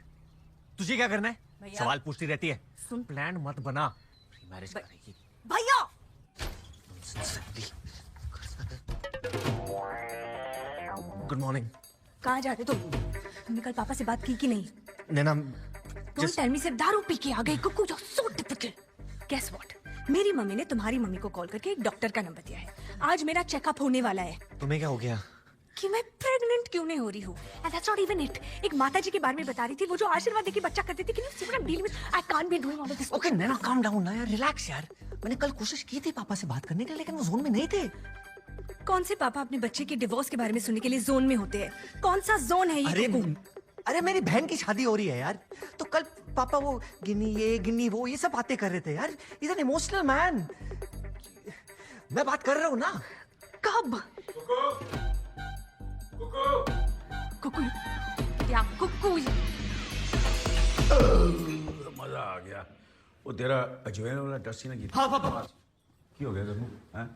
तुझे क्या करना है? सवाल पूछती रहती है। सुन, प्लान मत बना, प्री मैरिज करेगी। भैया गुड मॉर्निंग। कहाँ जा रहे तुम? तुमने कल पापा से बात की कि नहीं? नैना Don't tell me सिर्फ दारू पी के आ गई कुकू, जो so typical. Guess what? मेरी मम्मी ने तुम्हारी मम्मी को कॉल करके एक डॉक्टर का नंबर दिया है। आज मेरा चेकअप होने वाला है तुम्हें क्या हो गया? कि मैं प्रेग्नेंट क्यों नहीं हो रही हूँ। And that's not even it. एक माता जी के बारे में बता रही थी, वो जो आशीर्वाद देके बच्चा करती थी कि नहीं, deal with I can't be doing all of this. Okay Naina calm down ना यार, रिलैक्स यार। मैंने कल कोशिश की थी पापा से बात करने के लिए, लेकिन वो जोन में नहीं थे। कौन से पापा अपने बच्चे के डिवोर्स के बारे में सुनने के लिए जोन में होते हैं? कौन सा जोन है ये? अरे मेरी बहन की शादी हो रही है यार, तो कल पापा वो गिन्नी ये गिन्नी वो ये सब बातें कर रहे थे यार। Is an emotional man. मैं बात कर रहा हूँ ना। कब? कुकू या कुकू। मजा आ गया। वो तेरा अजवाइन वाला डस्टी ना की। हाँ पापा। की हो गया तेरे को? हैं?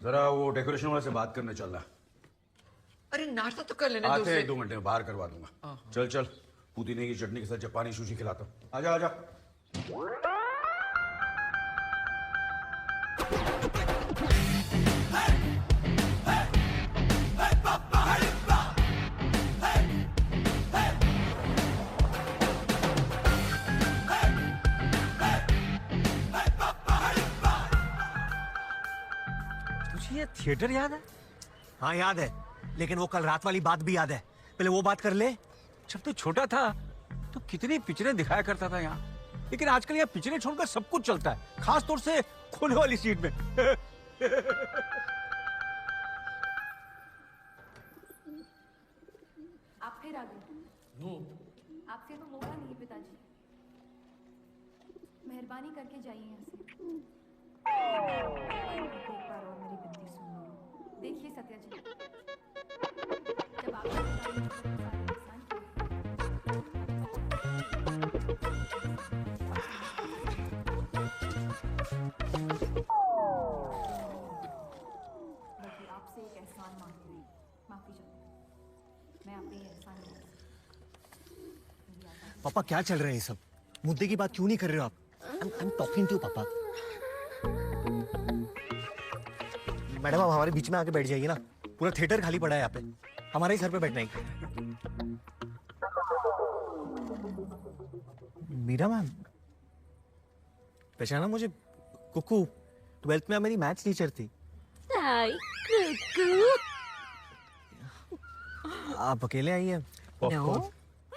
जरा वो डेकोरेशन वाले से बात करने चल रहा। अरे नाश्ता तो कर लेना। आते 1-2 घंटे में बाहर करवा दूंगा। चल चल, पुदीने की चटनी के साथ जापानी सुशी खिलाता हूँ। आजा आजा। तुझे ये थिएटर याद है? हाँ याद है, लेकिन वो कल रात वाली बात भी याद है। पहले वो बात कर ले। जब तू छोटा था तो कितनी पिक्चरें दिखाया करता था यहाँ, लेकिन आजकल यहाँ पिक्चरें छोड़कर सब कुछ चलता है, खास तौर से खोने वाली सीट में। आप फिर आ गए। आपसे तो मौका नहीं पिताजी, मेहरबानी करके जाइए यहाँ से। एक बार और मेरी विनती सुन लो। देखिए सत्या जी, जब आप बल्कि आपसे एक एहसान मांगती हूँ, माफी चाहती हूँ। मैं आप पे ये एहसान नहीं कर सकती। पापा क्या चल रहा है ये सब? मुद्दे की बात क्यों नहीं कर रहे हो आप? I'm talking to you, पापा। मैडम आप हमारे बीच में आके बैठ जाइए ना। पूरा थिएटर खाली पड़ा है यहाँ पे, हमारे ही सर पे बैठना ही। मीरा मैम पहचाना मुझे? कुकू 12th में मेरी मैथ्स टीचर थी। हाय कुकू। आप अकेले आई हैं? No.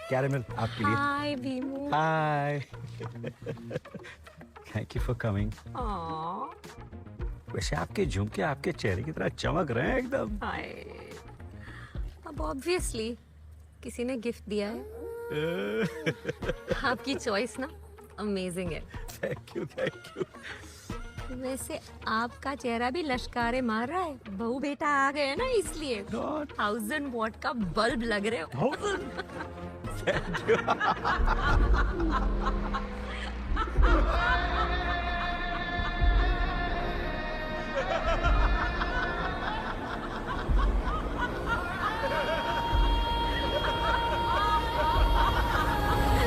कैरेमल आपके लिए। Hi Bheemu. Hi. Thank you for coming. वैसे आपके झुमके आपके चेहरे की तरह चमक रहे हैं एकदम। हाय। अब ऑब्वियसली किसी ने गिफ्ट दिया है। आपकी चॉइस ना अमेजिंग है। Thank you thank you. वैसे आपका चेहरा भी लश्कारे मार रहा है। बहू बेटा आ गए ना, इसलिए 1000 वॉट का बल्ब लग रहे हो।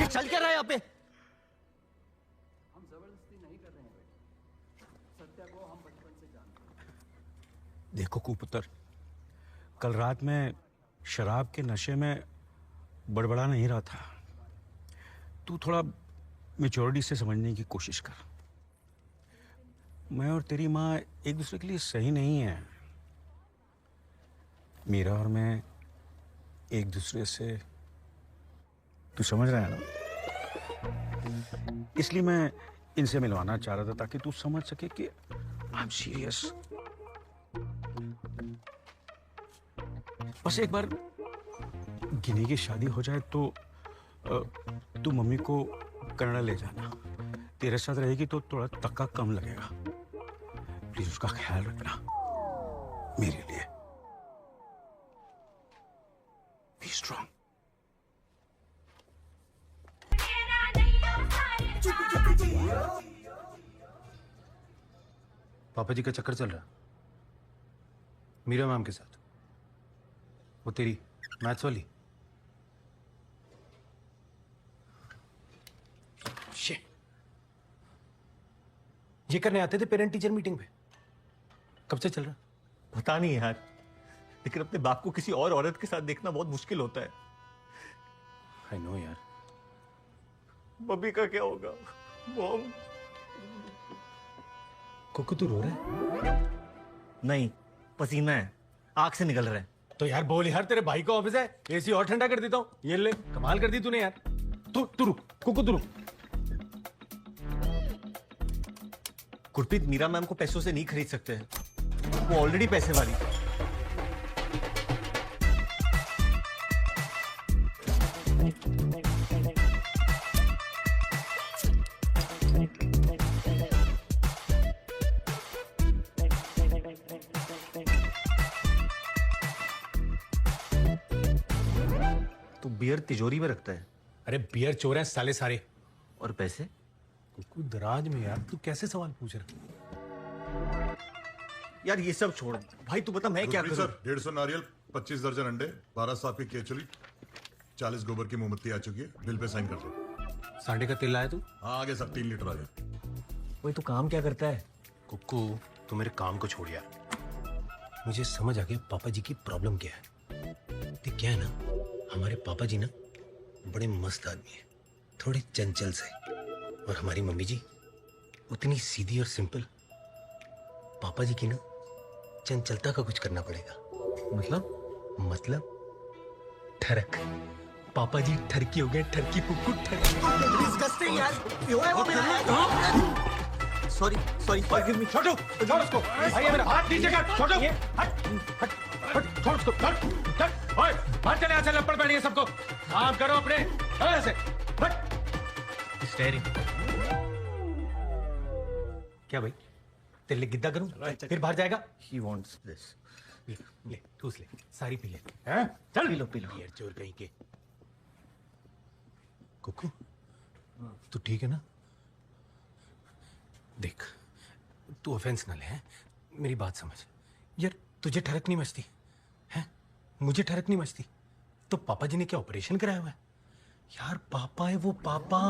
ये चल क्या रहा है यहाँ पे? हम जबरदस्ती नहीं कर रहे हैं बेटे। सत्या को हम बचपन से जानते हैं। देखो कुपुत्र, कल रात में शराब के नशे में बड़बड़ा नहीं रहा था। तू थोड़ा मैच्योरिटी से समझने की कोशिश कर। मैं और तेरी माँ एक दूसरे के लिए सही नहीं है। मीरा और मैं एक दूसरे से, तू समझ रहा है ना? इसलिए मैं इनसे मिलवाना चाह रहा था ताकि तू समझ सके कि आई एम सीरियस। बस एक बार गिनी की शादी हो जाए तो तू मम्मी को कनाडा ले जाना। तेरे साथ रहेगी तो थोड़ा तक्का कम लगेगा। प्लीज उसका ख्याल रखना मेरे लिए। B strong. पापा जी का चक्कर चल रहा मीरा मैम के साथ। वो तेरी मैथ्स वाली। ये करने आते थे पेरेंट टीचर मीटिंग पे। कब से चल रहा? पता नहीं यार, लेकिन अपने बाप को किसी और औरत के साथ देखना बहुत मुश्किल होता है। आई नो यार। मम्मी का क्या होगा? मॉम। कुकू तू रो रहा है? नहीं, पसीना है, आंख से निकल रहा है। तो यार बोल यार, तेरे भाई का ऑफिस है, एसी और ठंडा कर देता हूँ। ये ले, कमाल कर दी तूने यार। तू रुक कुकू, तू रुक। गुरप्रीत, मीरा मैम को पैसों से नहीं खरीद सकते हैं, वो ऑलरेडी पैसे वाली है। बियर तिजोरी में रखता है। अरे बियर चोर है साले सारे। और पैसे? कुकू दराज में यार, तू कैसे सवाल पूछ रहा? यार ये सब छोड़ भाई, तू बता मैं क्या करूं? सर 150 नारियल, 25 दर्जन अंडे, 12 साफ की केचुली, 40 गोबर की मोमबत्ती आ चुकी है। बिल पे साइन कर दो। सांडे का तेल लाया तू? हाँ आगे सब 3 लीटर आ गया। वही तू काम क्या करता है? कुकू तू मेरे काम को छोड़ यार। मुझे समझ आ गया पापा जी की प्रॉब्लम क्या है। देख क्या है ना, हमारे पापा जी ना बड़े मस्त आदमी है, थोड़े चंचल से, और हमारी मम्मी जी उतनी सीधी और सिंपल। पापा जी की ना चंचलता का कुछ करना पड़ेगा। मतलब ठरक। पापा जी ठरकी हो गए, ठरकी कुकू ठरकी। डिस्गस्टिंग यार, क्यों है वो मेरा? Sorry forgive me. छोड़ो उसको। भाई ये मेरा हाथ नीचे कर। छोड़ो। हट छोड़ उसको। हट ओए बाहर चले, यहाँ से लपड़ पड़ी है सबको। काम करो अपने ऐसे। हट स्टेरिंग। क्या भाई तेरे लिए गिद्दा करूं? फिर बाहर जाएगा। He wants this. ले ठूस ले, सारी पी ले। हैं? चल पी लो। बियर चोर कहीं के। कुकू तू ठीक है ना? देख तू ऑफेंस ना ले, हैं? मेरी बात समझ यार। तुझे ठरक नहीं मचती है? मुझे ठरक नहीं मचती तो पापा जी ने क्या ऑपरेशन कराया हुआ है? यार पापा है वो, पापा।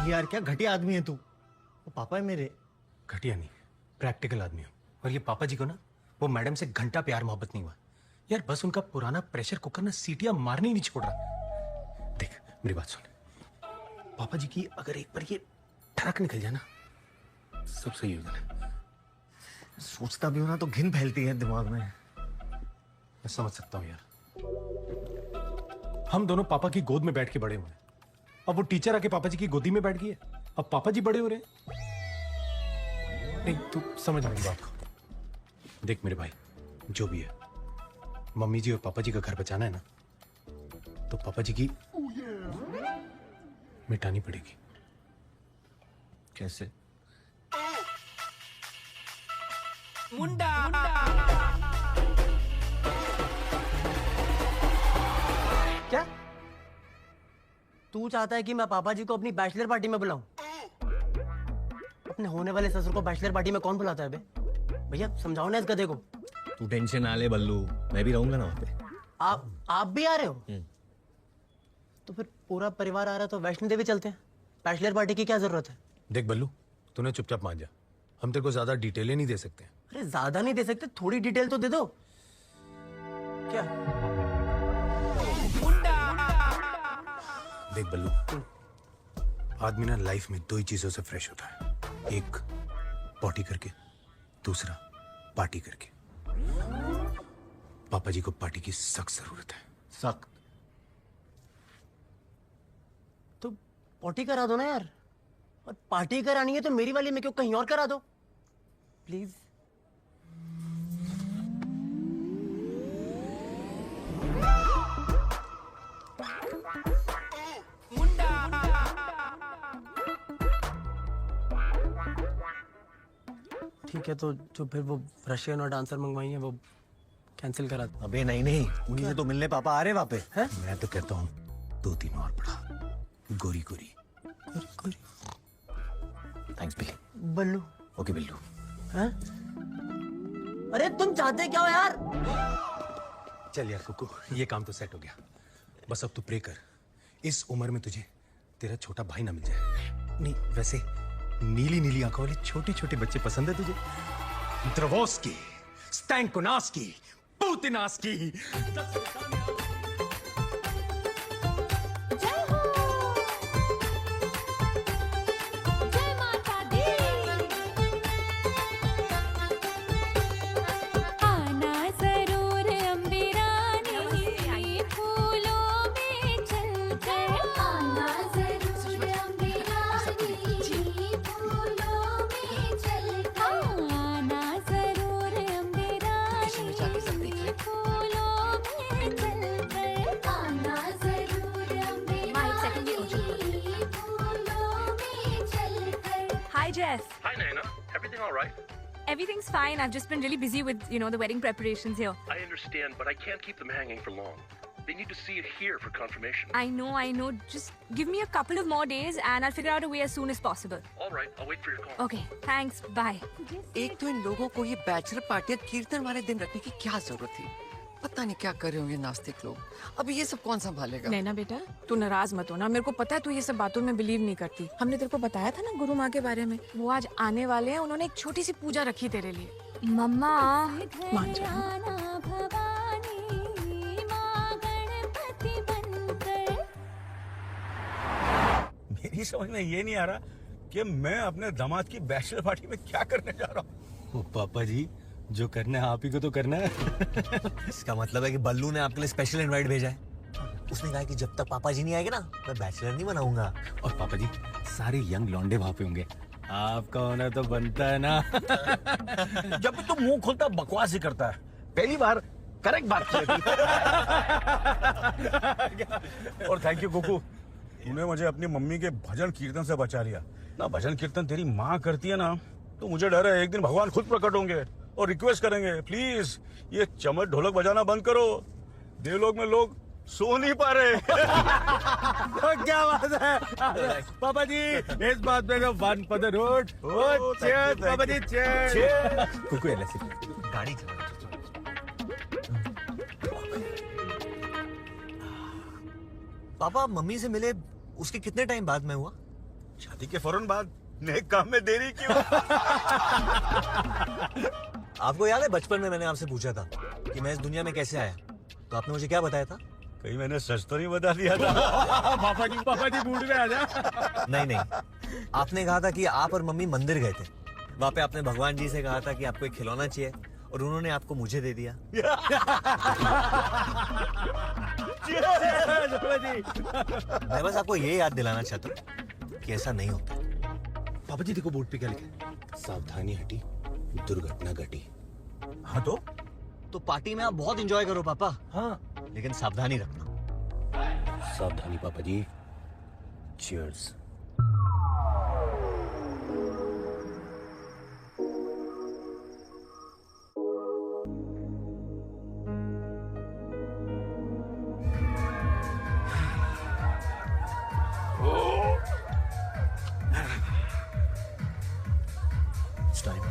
यार क्या घटिया आदमी है तू। वो पापा है मेरे। घटिया नहीं, प्रैक्टिकल आदमी हो। और ये पापा जी को ना वो मैडम से घंटा प्यार मोहब्बत नहीं हुआ यार। बस उनका पुराना प्रेशर कुकर ना सीटियां मारने ही नहीं छोड़ रहा। देख मेरी बात सुन, पापा जी की अगर एक बार ये ठरक निकल जाए ना, सब सही हो जाना। सोचता भी हो ना तो घिन फैलती है दिमाग में। मैं समझ सकता हूँ यार। हम दोनों पापा की गोद में बैठ के बड़े हुए हैं। अब वो टीचर आके पापा जी की गोदी में बैठ गई है, अब पापा जी बड़े हो रहे हैं। नहीं तू समझ मेरी बात को। देख मेरे भाई, जो भी है मम्मी जी और पापा जी का घर बचाना है ना, तो पापा जी की मिटानी पड़ेगी। कैसे? मुंडा क्या तू चाहता है कि मैं पापा जी को अपनी बैचलर पार्टी में बुलाऊं? अपने होने वाले ससुर को बैचलर पार्टी में कौन बुलाता है बे? भैया समझाओ ना इस गधे को। तू टेंशन ना ले बल्लू, मैं भी रहूंगा ना वहाँ पे। आप भी आ रहे हो? तो फिर पूरा परिवार आ रहा है तो वैष्णो देवी चलते हैं। बैचलर पार्टी की क्या जरूरत है? देख बल्लू, तूने चुपचाप मान जा। हम तेरे को ज्यादा डिटेलें नहीं दे सकते। अरे ज्यादा नहीं दे सकते, थोड़ी डिटेल तो दे दो। क्या? देख बल्लू, आदमी ना लाइफ में 2 ही चीजों से फ्रेश होता है। एक पॉटी करके, दूसरा पार्टी करके। पापा जी को पार्टी की सख्त जरूरत है। सख्त? तो पॉटी करा दो ना यार। और पार्टी करानी है तो मेरी वाली में क्यों, कहीं और करा दो प्लीज। ठीक है तो जो फिर वो रशियन और डांसर मंगवाई है वो कैंसिल करा दो। अबे नहीं, उन्हीं से तो मिलने पापा आ रहे वहाँ पे। हैं? मैं तो कहता हूँ 2-3 और बढ़ा। गोरी गोरी। थैंक्स बिल्ली। बल्लू। ओके बिल्लू। हैं? अरे तुम चाहते क्या हो यार? चल यार कुकू, ये काम तो सेट हो गया। बस अब तू प्रे कर इस उम्र में तुझे तेरा छोटा भाई ना मिल जाए। नहीं वैसे नीली नीली आंखों वाले छोटे छोटे बच्चे पसंद है तुझे? द्रवोस्की, स्टैंकोनास्की, पुतिनास्की। Jess. Hi, Naina. Everything all right? Everything's fine. I've just been really busy with, the wedding preparations here. I understand, but I can't keep them hanging for long. They need to see it here for confirmation. I know. Just give me a couple of more days and I'll figure out a way as soon as possible. All right, I'll wait for your call. Okay, thanks. Bye. एक तो इन लोगों को ये bachelor party कीर्तन वाले दिन रखने की क्या जरूरत थी? पता नहीं क्या कर रहे होंगे नास्तिक लोग। अभी ये सब कौन संभालेगा? नैना बेटा, तू नाराज मत होना। मेरे को पता है तू ये सब बातों में बिलीव नहीं करती। हमने तेरे को बताया था ना गुरु माँ के बारे में। वो आज आने वाले हैं। उन्होंने एक छोटी सी पूजा रखी तेरे लिए। मम्मा मान जा। मेरी समझ में ये नहीं आ रहा कि मैं अपने दामाद की बैचलर पार्टी में क्या करने जा रहा हूँ। पापा जी, जो करना है आप ही को तो करना है। इसका मतलब है कि बल्लू ने आपके लिए स्पेशल इनवाइट भेजा है। उसने कहा कि जब तक पापा जी नहीं आएंगे ना, मैं बैचलर नहीं बनाऊंगा। और पापा जी, सारे यंग लौंडे वहां पे होंगे। आपका होना तो बनता है ना। जब भी तुम मुंह खोलता बकवास ही करता है। पहली बार करेक्ट बात की थी। और थैंक यू कुकू, तूने मुझे अपनी मम्मी के भजन कीर्तन से बचा लिया ना। भजन कीर्तन तेरी माँ करती है ना, तो मुझे डर है एक दिन भगवान खुद प्रकट होंगे और रिक्वेस्ट करेंगे, प्लीज ये चमच ढोलक बजाना बंद करो। देवलोक में लोग सो नहीं पा रहे। तो क्या बात है पापा जी, इस बात में तो one for the road. Cheers पापा जी, चीयर्स। कुकू एलएसी गाड़ी चला। पापा मम्मी से मिले उसके कितने टाइम बाद मैं हुआ? शादी के फौरन बाद। नेक काम में देरी क्यों? आपको याद है बचपन में मैंने आपसे पूछा था कि मैं इस दुनिया में कैसे आया, तो आपने मुझे क्या बताया था? कहीं मैंने सच तो नहीं बता दिया था? पापा जी मूड में आ जा। नहीं, आपने कहा था कि आप और मम्मी मंदिर गए थे। वहाँ पे आपने भगवान जी से कहा था कि आपको एक खिलौना चाहिए और उन्होंने आपको मुझे दे दिया। मैं बस आपको ये याद दिलाना चाहता हूँ कि ऐसा नहीं होता। पापा जी देखो बोर्ड पे क्या लिखा है, सावधानी हटी दुर्घटना घटी। हाँ तो पार्टी में आप बहुत एंजॉय करो पापा। हाँ, लेकिन सावधानी रखना। सावधानी पापा जी। Cheers. It's time.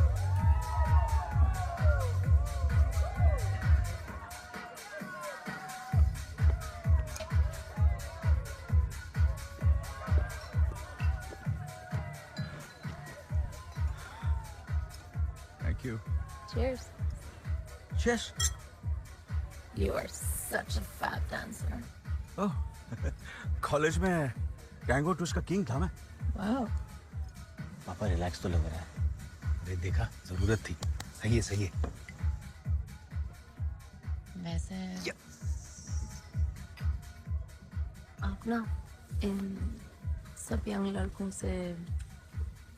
Thank you. Cheers. Cheers. You are such a fab dancer. Oh, college में टैंगो टूस का किंग था मैं। Wow. पापा रिलैक्स तो लग रहा है। अरे देखा, जरूरत थी। सही है। वैसे आप ना इन सब यंग लड़कों से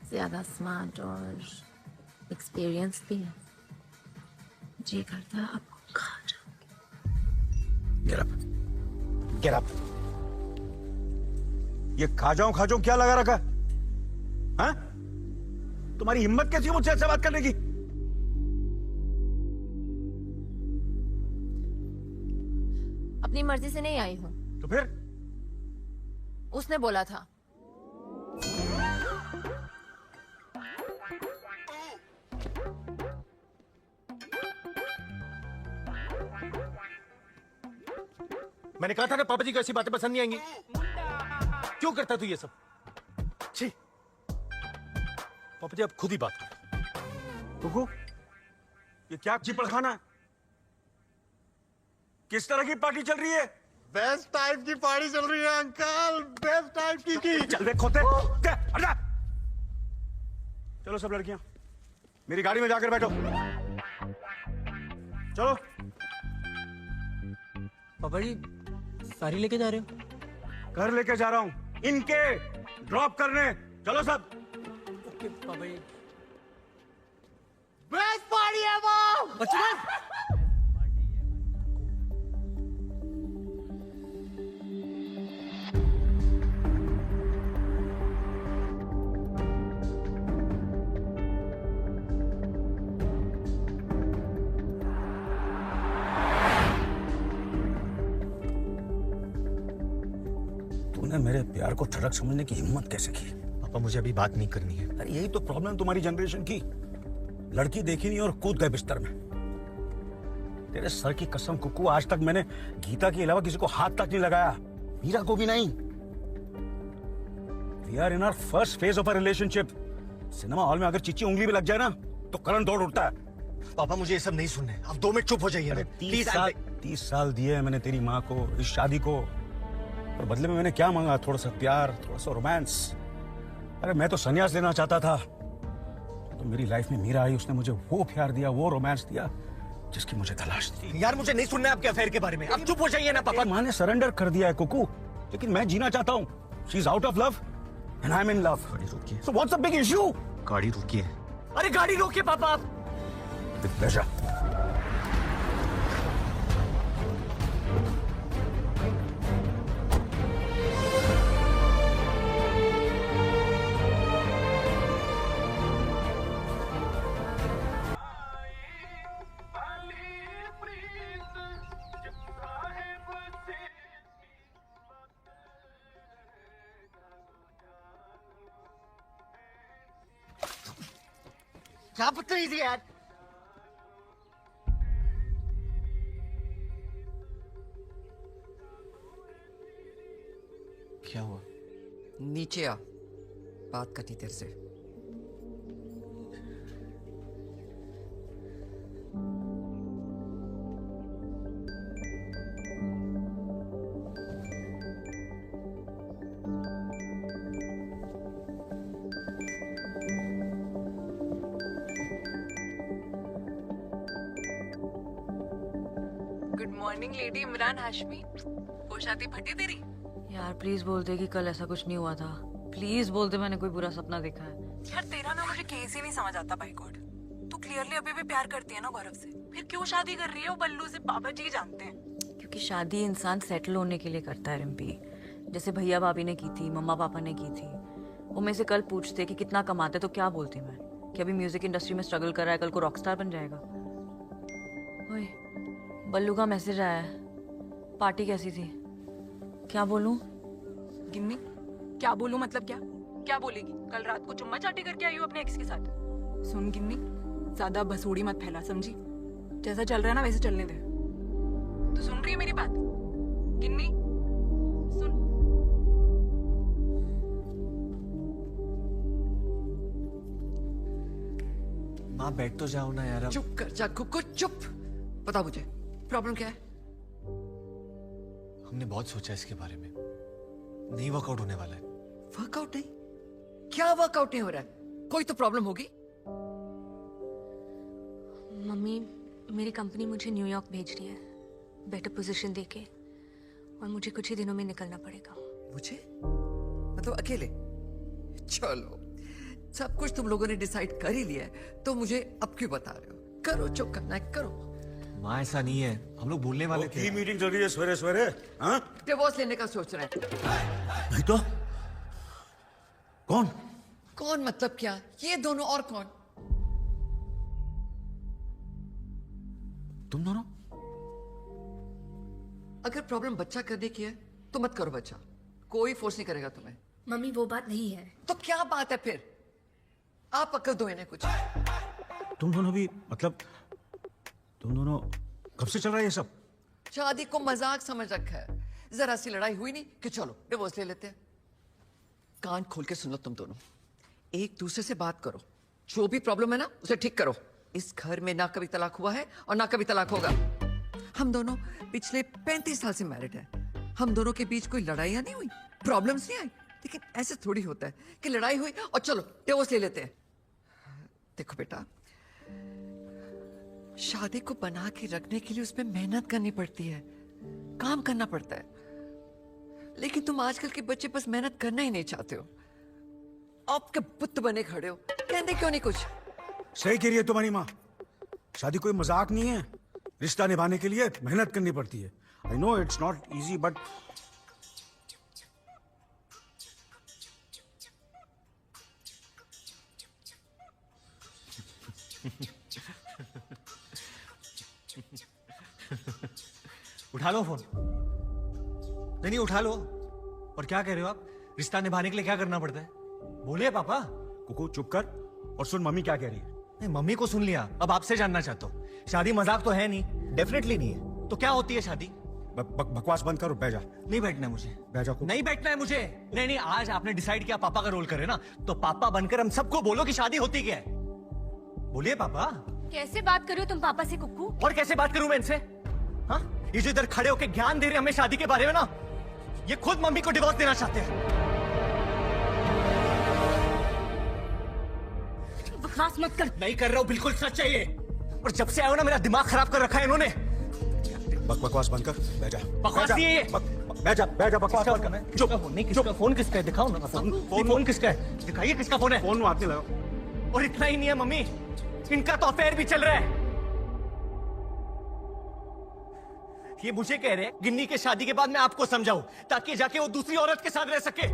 ज्यादा स्मार्ट और एक्सपीरियंस भी है। जी करता है आपको खा जाऊं। Get up. ये खा जाऊं क्या लगा रखा? हाँ? तुम्हारी हिम्मत कैसी है मुझसे ऐसे बात करने की? अपनी मर्जी से नहीं आई हूँ। तो फिर? उसने बोला था। मैंने कहा था ना पापा जी को ऐसी बातें पसंद नहीं आएंगी। क्यों करता तू ये सब? छी। पापा जी आप खुद ही बात करो। कुकू, ये क्या चिपड़ खाना है? किस तरह की पार्टी चल रही है? बेस्ट टाइप की पार्टी चल रही है अंकल, बेस्ट टाइप की। चल बे खोते, हट जा। चलो सब लड़कियां मेरी गाड़ी में जाकर बैठो। चलो। पापा जी सारी लेके जा रहे हो? घर लेके जा रहा हूं, इनके ड्रॉप करने। चलो सब। ओके पापा जी। बेस्ट पार्टी है वो। बच्चों तुमने मेरे प्यार को ठड़क समझने की हिम्मत कैसे की? पापा मुझे अभी बात नहीं करनी है। अरे यही तो प्रॉब्लम तुम्हारी जनरेशन की। लड़की देखी नहीं और कूद गए बिस्तर में। तेरे सर की कसम कुकू, आज तक मैंने गीता के अलावा किसी को हाथ तक नहीं लगाया, मीरा को भी नहीं। We are in our first phase of a relationship. Cinema hall में अगर चिच्ची उंगली भी लग जाए ना तो करंट दौड़ उठता है। पापा मुझे ये सब नहीं सुनने, आप 2 मिनट चुप हो जाइए। अरे 30 साल दिए मैंने तेरी माँ को इस शादी को, और बदले में मैंने क्या मांगा? थोड़ा सा प्यार, थोड़ा सा रोमांस। अरे मैं तो संन्यास लेना चाहता था, तो मेरी लाइफ में मीरा आई, उसने मुझे वो प्यार दिया, वो रोमांस दिया जिसकी मुझे तलाश थी। यार मुझे नहीं सुनना है आपके अफेयर के बारे में, आप चुप हो जाइए ना पापा। माँ ने सरेंडर कर दिया है कुकू, लेकिन मैं जीना चाहता हूँ। She is out of love and I am in love. गाड़ी रोकिए। So what's the big issue? गाड़ी रोकिए। अरे गाड़ी रोकिए पापा आप। With pleasure. क्या बदतमीजी यार। क्या हुआ? नीचे आ, बात करनी तेरे से। Good morning lady Imran Hashmi. वो शादी फटी तेरी? यार प्लीज बोल दे कि कल ऐसा कुछ नहीं हुआ था। प्लीज बोल दे मैंने कोई बुरा सपना देखा है। यार तेरा ना मुझे केस ही नहीं समझ आता बाय गॉड। तू क्लियरली अभी भी प्यार करती है ना गौरव से, फिर क्यों शादी कर रही है? वो बल्लू से बाबा जी जानते हैं। क्योंकि शादी इंसान सेटल होने के लिए करता है रिम्पी। जैसे भैया भाभी ने की थी, मम्मा पापा ने की थी। वो मेरे से कल पूछते कि कितना कमाते, तो क्या बोलती मैं कि अभी म्यूजिक इंडस्ट्री में स्ट्रगल कर रहा है, कल को रॉकस्टार बन जाएगा। ओए बल्लू का मैसेज आया है, पार्टी कैसी थी? क्या बोलूं? गिन्नी क्या बोलूं? मतलब क्या क्या बोलेगी? कल रात को चुम्मा चाटी करके आई हो अपने एक्स के साथ। सुन गिन्नी, ज्यादा भसोड़ी मत फैला, समझी? जैसा चल रहा है ना वैसे चलने दे। तू सुन रही है मेरी बात? गिन्नी सुन। माँ बैठ तो जाओ ना यार। चुप कर जा कुकू, चुप। बता मुझे प्रॉब्लम क्या है? हमने बहुत सोचा इसके बारे में, नहीं वर्कआउट होने वाला है। वर्कआउट नहीं? क्या वर्कआउट नहीं हो रहा है? कोई तो प्रॉब्लम होगी। मम्मी मेरी कंपनी मुझे न्यूयॉर्क भेज रही है बेटर पोजीशन देके, और मुझे कुछ ही दिनों में निकलना पड़ेगा। मुझे मतलब अकेले? चलो सब कुछ तुम लोगों ने डिसाइड कर ही लिया है, तो मुझे अब क्यों बता रहे हो? करो जो करना है करो। माँ ऐसा नहीं है, हम लोग बोलने वाले थे। की मीटिंग चल रही है सवेरे सवेरे। हाँ डिवोर्स लेने का सोच रहे हैं। नहीं तो कौन? कौन मतलब क्या? ये दोनों और कौन? तुम दोनों? अगर प्रॉब्लम बच्चा करने की है तो मत करो बच्चा, कोई फोर्स नहीं करेगा तुम्हें। मम्मी वो बात नहीं है। तो क्या बात है फिर? आप अक्ल दो इन्हें कुछ। तुम दोनों भी मतलब, तुम दोनों कब से चल रहा है ये सब? शादी को मजाक समझ रखा है। जरा सी लड़ाई हुई नहीं कि चलो डिवोर्स ले लेते हैं। कान खोल के सुन लो तुम दोनों, एक दूसरे से बात करो, जो भी प्रॉब्लम है ना उसे ठीक करो। इस घर में ना कभी तलाक हुआ है और ना कभी तलाक होगा। हम दोनों पिछले 35 साल से मैरिड हैं। हम दोनों के बीच कोई लड़ाइयाँ नहीं हुई, प्रॉब्लम्स नहीं आई। लेकिन ऐसे थोड़ी होता है कि लड़ाई हुई और चलो डिवोर्स ले लेते हैं। देखो बेटा, शादी को बना के रखने के लिए उसमें मेहनत करनी पड़ती है, काम करना पड़ता है। लेकिन तुम आजकल के बच्चे बस मेहनत करना ही नहीं चाहते हो। आपके बुत बने खड़े हो, कहते क्यों नहीं कुछ? सही कह रही है तुम्हारी माँ, शादी कोई मजाक नहीं है। रिश्ता निभाने के लिए मेहनत करनी पड़ती है। I know it's not easy but उठा लो फोन। नहीं उठा लो। और क्या कह रहे हो आप? रिश्ता निभाने के लिए क्या करना पड़ता है? बोलिए पापा। कुकू चुप कर और सुन मम्मी क्या कह रही है। नहीं, मम्मी को सुन लिया, अब आपसे जानना चाहता हूँ। शादी मजाक तो है नहीं, डेफिनेटली नहीं है। तो क्या होती है शादी? बकवास बंद कर और बैठ जा। नहीं बैठना है मुझे। बैठ जा। नहीं बैठना है मुझे। नहीं नहीं, आज आपने डिसाइड किया पापा का रोल करे ना, तो पापा बनकर हम सबको बोलो कि शादी होती क्या है। बोलिए पापा। कैसे बात कर रहे हो तुम पापा से कुक्कू? और कैसे बात करूं मैं इनसे? हाँ, ये जो इधर खड़े होके ज्ञान दे रहे हैं हमें शादी के बारे में ना, ये खुद मम्मी को डिवोर्स देना चाहते हैं। बकवास मत कर। नहीं कर रहा हूं, बिल्कुल सच है ये। और जब से आए हो ना मेरा दिमाग खराब कर रखा है इन्होंने। बकवास बंद कर, बैठ जा। बकवास नहीं है ये। बैठ जा, बकवास बंद कर। चुप। नहीं, किसका फोन किसका है? दिखाओ ना फोन किसका है, दिखाइए किसका फोन है। फोन में हाथ नहीं लगाओ। और इतना ही नहीं है मम्मी, इनका तो अफेयर भी चल रहा है। ये मुझे कह रहे हैं गिन्नी के शादी के बाद मैं आपको समझाऊं ताकि जाके वो दूसरी औरत के साथ रह सके,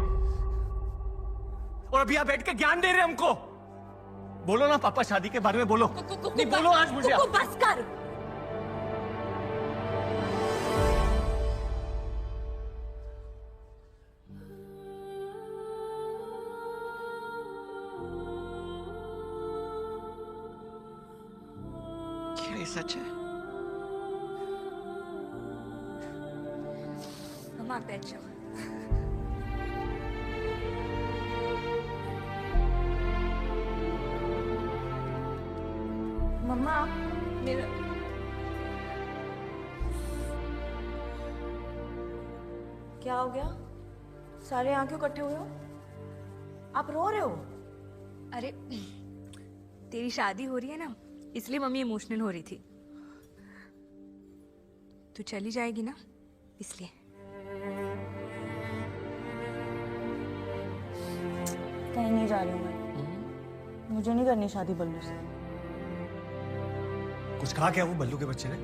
और अभी आप बैठ के ज्ञान दे रहे हैं हमको। बोलो ना पापा, शादी के बारे में बोलो। नहीं बोलो आज मुझे। बस कर। क्या ये सच है? मम्मा बैठ जाओ। मम्मा मेरा क्या हो गया? सारे आंखें इकट्ठे हुए हो? आप रो रहे हो? अरे तेरी शादी हो रही है ना, इसलिए मम्मी इमोशनल हो रही थी। तू चली जाएगी ना, इसलिए। कहीं नहीं जा रही हूँ मैं। मुझे नहीं करनी शादी बल्लू से। कुछ कहा क्या वो बल्लू के बच्चे ने?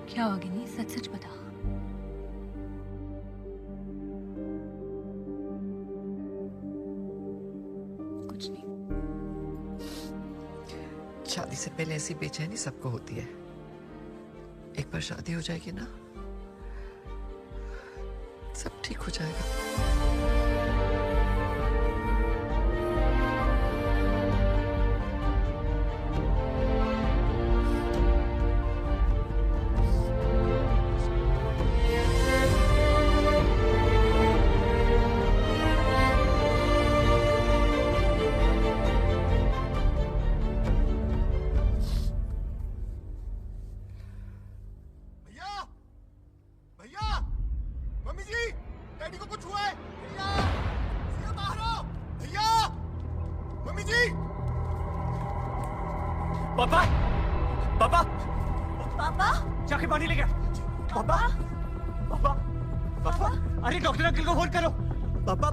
क्या हो गिनी, सच सच बता। कुछ नहीं। शादी से पहले ऐसी बेचैनी सबको होती है। एक बार शादी हो जाएगी ना, सब ठीक हो जाएगा। पापा, पापा, पापा, जाके पानी लेके आ। पापा, पापा, पापा, अरे डॉक्टर अंकल को फोन करो। पापा,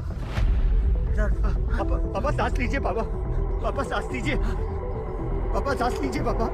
पापा, पापा सांस लीजिए पापा, पापा सांस लीजिए, पापा सांस लीजिए पापा।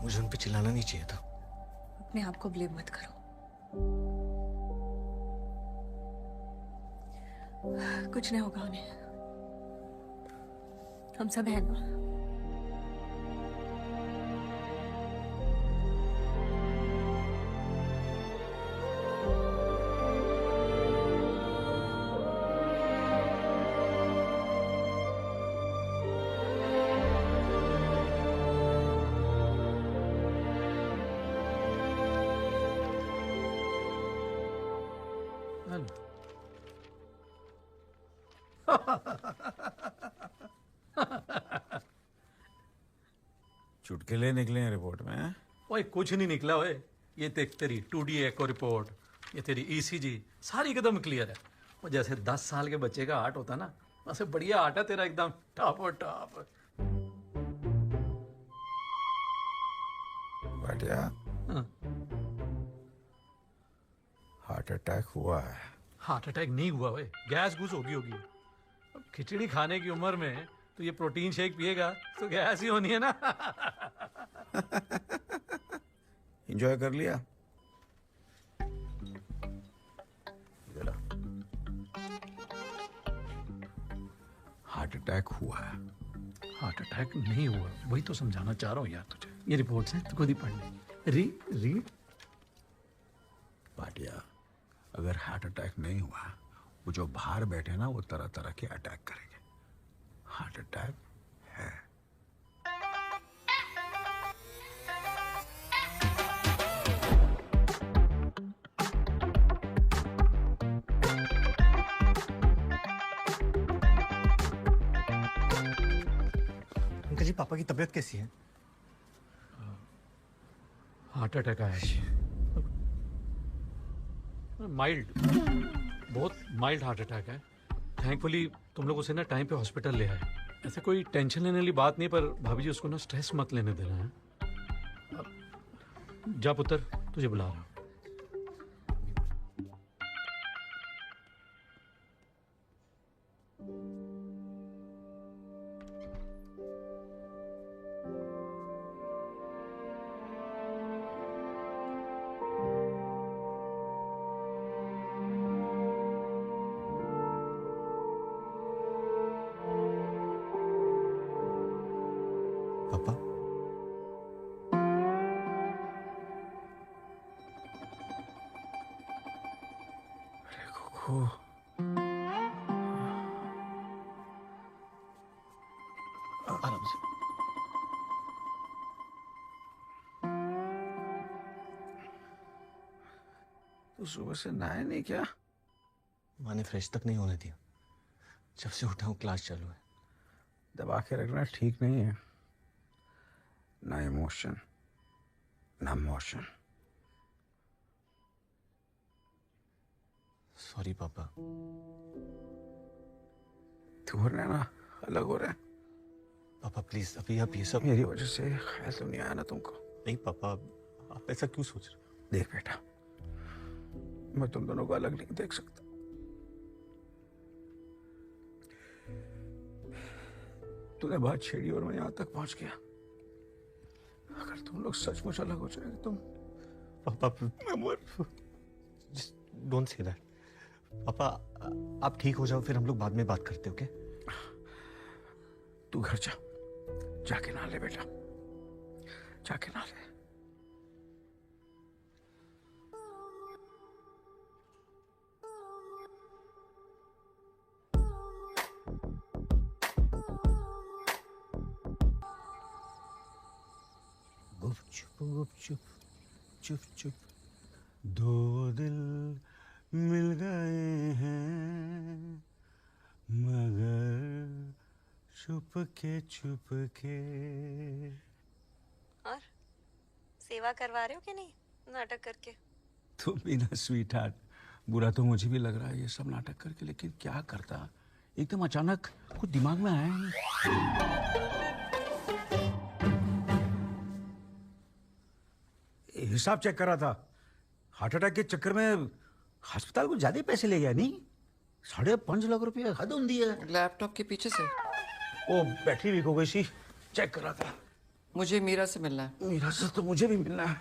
मुझे उन पे चिल्लाना नहीं चाहिए था। अपने आप को ब्लेम मत करो। कुछ नहीं होगा उन्हें, हम सब हैं ना। चुटकुले निकले हैं रिपोर्ट में। ओए कुछ नहीं निकला ओए। ये देख तेरी 2D एको रिपोर्ट, ये तेरी ECG सारी एकदम क्लियर है। वो जैसे 10 साल के बच्चे का हार्ट होता ना, वैसे बढ़िया हार्ट है तेरा, एकदम टॉप और टॉप। बढ़िया। हार्ट अटैक हुआ है। हार्ट अटैक नहीं हुआ ओए, गैस घुस होगी। अब खिचड़ी खाने की उम्र में तो ये प्रोटीन शेक पिएगा तो गैस ही होनी है ना। एंजॉय कर लिया? हार्ट अटैक हुआ है। हार्ट अटैक नहीं हुआ, वही तो समझाना चाह रहा हूँ यार तुझे। ये रिपोर्ट्स हैं, तो खुद ही पढ़ ले। रीड। भाटिया, अगर हार्ट अटैक नहीं हुआ, वो जो बाहर बैठे ना वो तरह तरह के अटैक करेंगे। हार्ट अटैक है। अंकल जी, पापा की तबीयत कैसी है? हार्ट अटैक आया है। माइल्ड, बहुत माइल्ड हार्ट अटैक है। थैंकफुली तुम लोग उसे ना टाइम पे हॉस्पिटल ले आए। ऐसे कोई टेंशन लेने वाली बात नहीं, पर भाभी जी उसको ना स्ट्रेस मत लेने देना है। जा पुत्र, तुझे बुला रहा हूँ। पापा, आराम से। तो सुबह से नहाया नहीं क्या? माँ ने फ्रेश तक नहीं होने दिया। जब से उठा हूँ क्लास चालू है। दबा के रखना ठीक नहीं है। ना इमोशन ना मोशन। सॉरी पापा। तू और नैना अलग हो रहे हैं। पापा प्लीज, अभी आप ये सब मेरी वजह से ख्याल तो नहीं आया ना तुमको? नहीं पापा, आप ऐसा क्यों सोच रहे हो? देख बेटा, मैं तुम दोनों को अलग नहीं देख सकता। तूने बात छेड़ी और मैं यहां तक पहुंच गया। अगर तुम लोग सचमुच अलग हो जाएंगे तुम। पापा डोंट से दैट। पापा आप ठीक हो जाओ, फिर हम लोग बाद में बात करते, ओके? तू घर जा, जाके नहा ले बेटा, जाके नहा ले। गुपचुप चुप चुप दो दिल मिल गए हैं, मगर चुपके चुपके। और सेवा करवा रहे हो कि नहीं नाटक करके? तुम भी ना स्वीट हार्ट, बुरा तो मुझे भी लग रहा है ये सब नाटक करके, लेकिन क्या करता, एकदम अचानक कुछ दिमाग में आया नहीं। हिसाब चेक कर रहा था, हार्ट अटैक के चक्कर में अस्पताल को ज्यादा पैसे ले गया नहीं? 5.5 लाख रुपया हद होती है। लैपटॉप के पीछे से वो बैटरी वीक हो गई थी, चेक कर रहा था। मुझे मीरा से मिलना है। मीरा से तो मुझे भी मिलना है।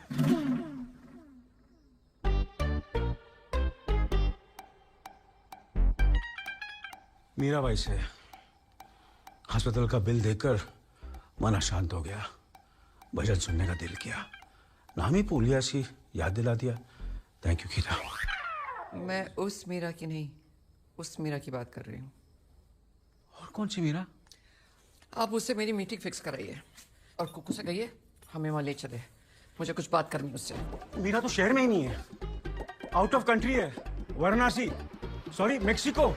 मीरा भाई से अस्पताल का बिल देखकर मन अशांत हो गया। भजन सुनने का दिल किया, नाम ही भूलिया सी याद दिला दिया। थैंक यू कीरा। मैं उस मीरा की नहीं, उस मीरा की बात कर रही हूँ। और कौन सी मीरा? आप उससे मेरी मीटिंग फिक्स कराइए और कुकू से कहिए हमें वहाँ ले चले। मुझे कुछ बात करनी है उससे। मीरा तो शहर में ही नहीं है, आउट ऑफ कंट्री है, वाराणसी, सॉरी मेक्सिको।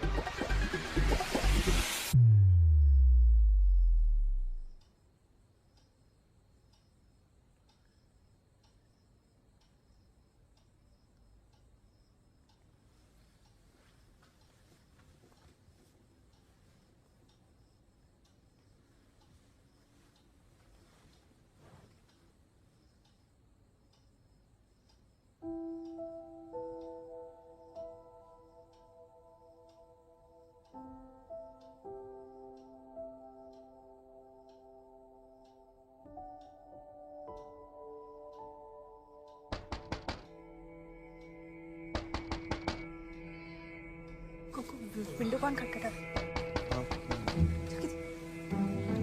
विंडो कौन खटखटा?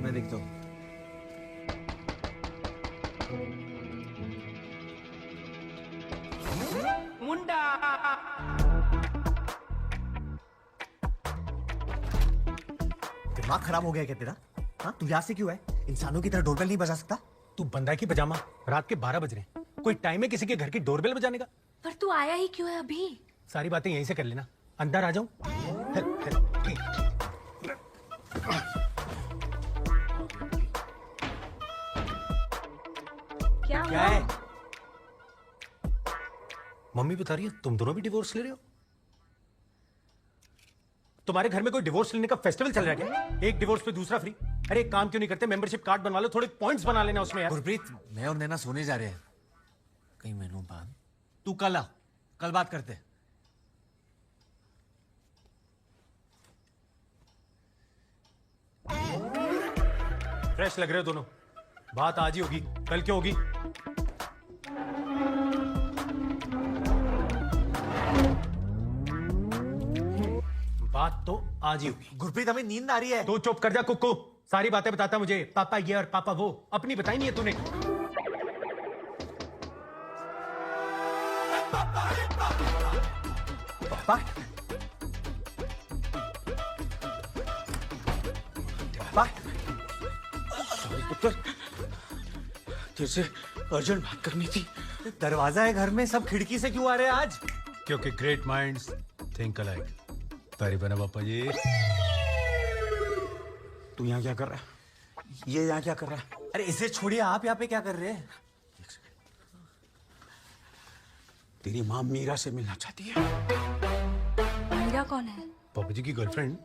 मैं देखता हूँ। मुंडा दिमाग खराब हो गया क्या तेरा? हाँ, तू यहाँ से क्यों है? इंसानों की तरह डोरबेल नहीं बजा सकता? तू बंदा की पजामा, रात के 12 बज रहे हैं, कोई टाइम है किसी के घर की डोरबेल बजाने का? पर तू आया ही क्यों है अभी? सारी बातें यहीं से कर लेना, अंदर आ जाऊं? क्या क्या है? मम्मी बता रही है तुम दोनों भी डिवोर्स ले रहे हो? तुम्हारे घर में कोई डिवोर्स लेने का फेस्टिवल चल रहा है क्या? एक डिवोर्स पे दूसरा फ्री। अरे एक काम क्यों नहीं करते, मेंबरशिप कार्ड बनवा लो, थोड़े पॉइंट्स बना लेना उसमें यार। गुरप्रीत, मैं और नैना सोने जा रहे हैं कई महीनों बाद। तू कल आ, कल बात करते हैं। फ्रेश लग रहे हो दोनों, बात आज ही होगी, कल क्यों होगी? बात तो आज ही होगी। गुरप्रीत, हमें नींद आ रही है। तू चुप कर जा कुक्कू, सारी बातें बताता मुझे, पापा ये और पापा वो, अपनी बताई नहीं है तूने। पापा? पापा? पुत्र, तेरे से अर्जेंट बात करनी थी। दरवाजा है घर में, सब खिड़की से क्यों आ रहे हैं आज? क्योंकि ग्रेट माइंड्स थिंक अलाइक। तारीफ है ना पापा जी। तू यहाँ क्या कर रहा है? ये यहाँ क्या कर रहा है? अरे इसे छोड़िए, आप यहाँ पे क्या कर रहे हैं? तेरी माँ मीरा से मिलना चाहती है। मीरा कौन है? पापा जी की गर्लफ्रेंड।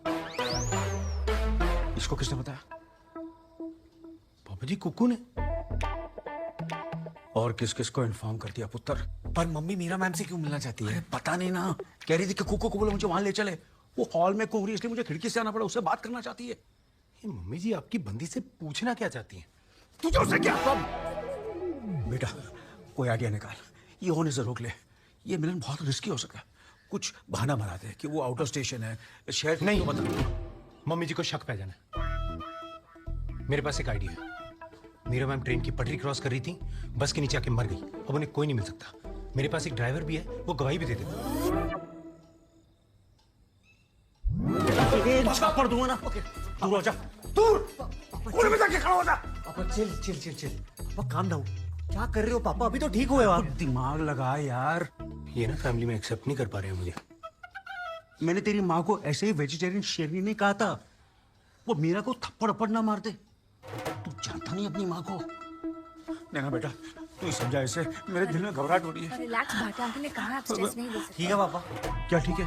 इसको किसने बताया? पापा जी कुक्कू ने। और किस किस को इन्फॉर्म कर दिया पुत्र? पर मम्मी मीरा मैम से क्यों मिलना चाहती है? पता नहीं ना, कह रही थी कि कुक्कू को बोलो मुझे वहां ले चले। वो हॉल में कूद रही, इसलिए मुझे खिड़की से आना पड़ा, उससे बात करना चाहती है। ये मम्मी जी आपकी बंदी से पूछना क्या चाहती हैं? तुझे उससे क्या बेटा, कोई आइडिया निकाल, ये होने से रोक ले। ये मिलन बहुत रिस्की हो सका। कुछ बहाना बना दे कि वो आउट ऑफ स्टेशन है, शहर नहीं। तो बता। मम्मी जी को शक पै जाना है। मेरे पास एक आइडिया है। मीरा मैम ट्रेन की पटरी क्रॉस कर रही थी, बस के नीचे आके मर गई। अब उन्हें कोई नहीं मिल सकता। मेरे पास एक ड्राइवर भी है, वो गवाही भी दे देता। पड़ दूंगा ना। दूर हो जा, दूर। कोने में जाके खड़ा हो जा। पापा चिल चिल चिल चिल। पापा काम डाउन। क्या कर रहे हो पापा? अभी तो ठीक हुए हो आप। दिमाग लगा यार। ये ना फैमिली में एक्सेप्ट नहीं कर पा रहे हैं मुझे। मैंने तेरी माँ को ऐसे ही वेजिटेरियन शेरनी नहीं कहा था। वो मीरा को थप्पड़ अप्पड़ ना मार दे। तू जानता नहीं अपनी माँ को। नैना बेटा, तू ही समझा इसे, मेरे दिल में घबराहट हो रही है। रिलैक्स भाटिया अंकल ने कहा आप स्ट्रेस नहीं ले सकते। ठीक है पापा। क्या ठीक है?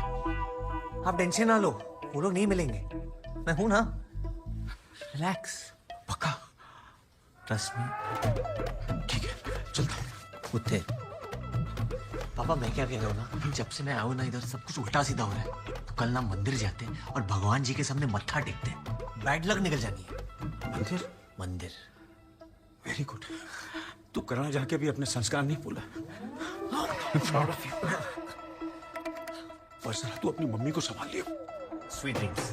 आप टेंशन ना लो, वो लोग नहीं मिलेंगे, मैं हूं ना। रिलैक्स। पक्का? Trust me. ठीक है, चलता हूँ। कुत्ते। पापा मैं क्या कह रहा हूँ ना, जब से मैं आऊँ ना इधर सब कुछ उल्टा सीधा हो रहा है। तो कल ना मंदिर जाते और भगवान जी के सामने मत्था टेकते, बैड लक निकल जानी है। मंदिर? मंदिर। Very good. तू करना जाके भी अपने संस्कार नहीं भूला। Proud of you. पर जरा तू अपनी मम्मी को संभाल लियो। Sweet dreams.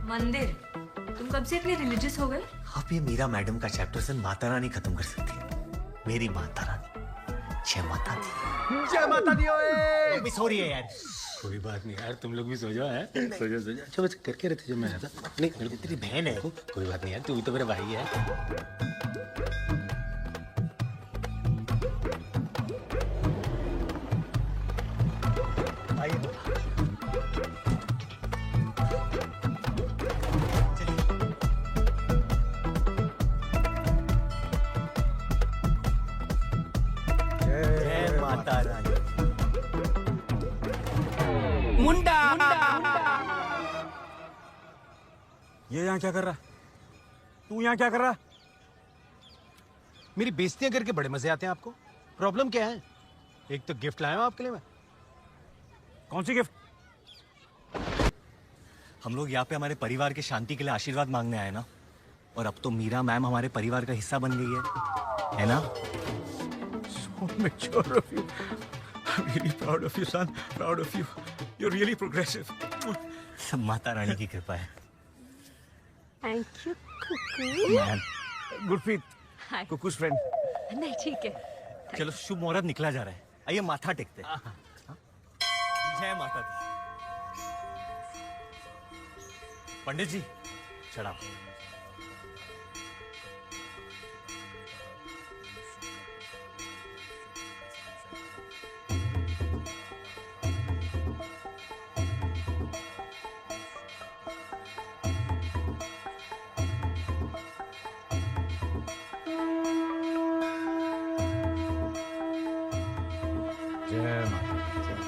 मंदिर? तुम कब से इतने रिलीजियस हो गए? आप ये मीरा मैडम का चैप्टर से माता रानी खत्म कर सकती। मेरी माता रानी जय माता दी। जय माता दी। ओए मिस हो रही है यार। कोई बात नहीं यार, तुम लोग भी सो जाओ। सो जाओ सो जाओ। अच्छा बस करके रहते जब मैं आया था। नहीं मेरे को तेरी बहन है। कोई बात नहीं यार, तू भी तो मेरा भाई है। जय माता रानी। मुंडा। ये यहाँ क्या कर रहा है? तू यहाँ क्या कर रहा है? मेरी बेइज्जतियां करके बड़े मजे आते हैं आपको? प्रॉब्लम क्या है? एक तो गिफ्ट लाया हूं आपके लिए मैं। कौन सी गिफ्ट? हम लोग यहाँ पे हमारे परिवार के शांति के लिए आशीर्वाद मांगने आए ना, और अब तो मीरा मैम हमारे परिवार का हिस्सा बन गई है ना? So mature of you. I'm really proud of you, son. Proud of you. You're really progressive. सब माता रानी की कृपा है। Thank you Kuku. Ma'am, Gurpreet, hi. Kuku's friend. नहीं ठीक है। चलो शुभ मुहूर्त निकला जा रहा है। आइए माथा टेकते हैं। जय माता दी। पंडित जी, चढ़ाओ। जय माता दी।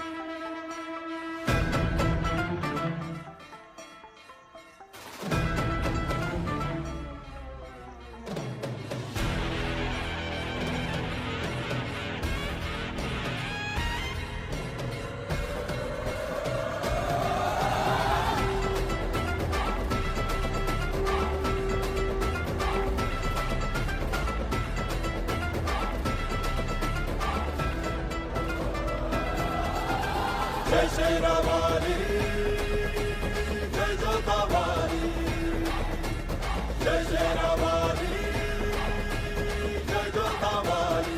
जय श्री रामानी, जय जोतावानी, जय श्री रामानी, जय जोतावानी।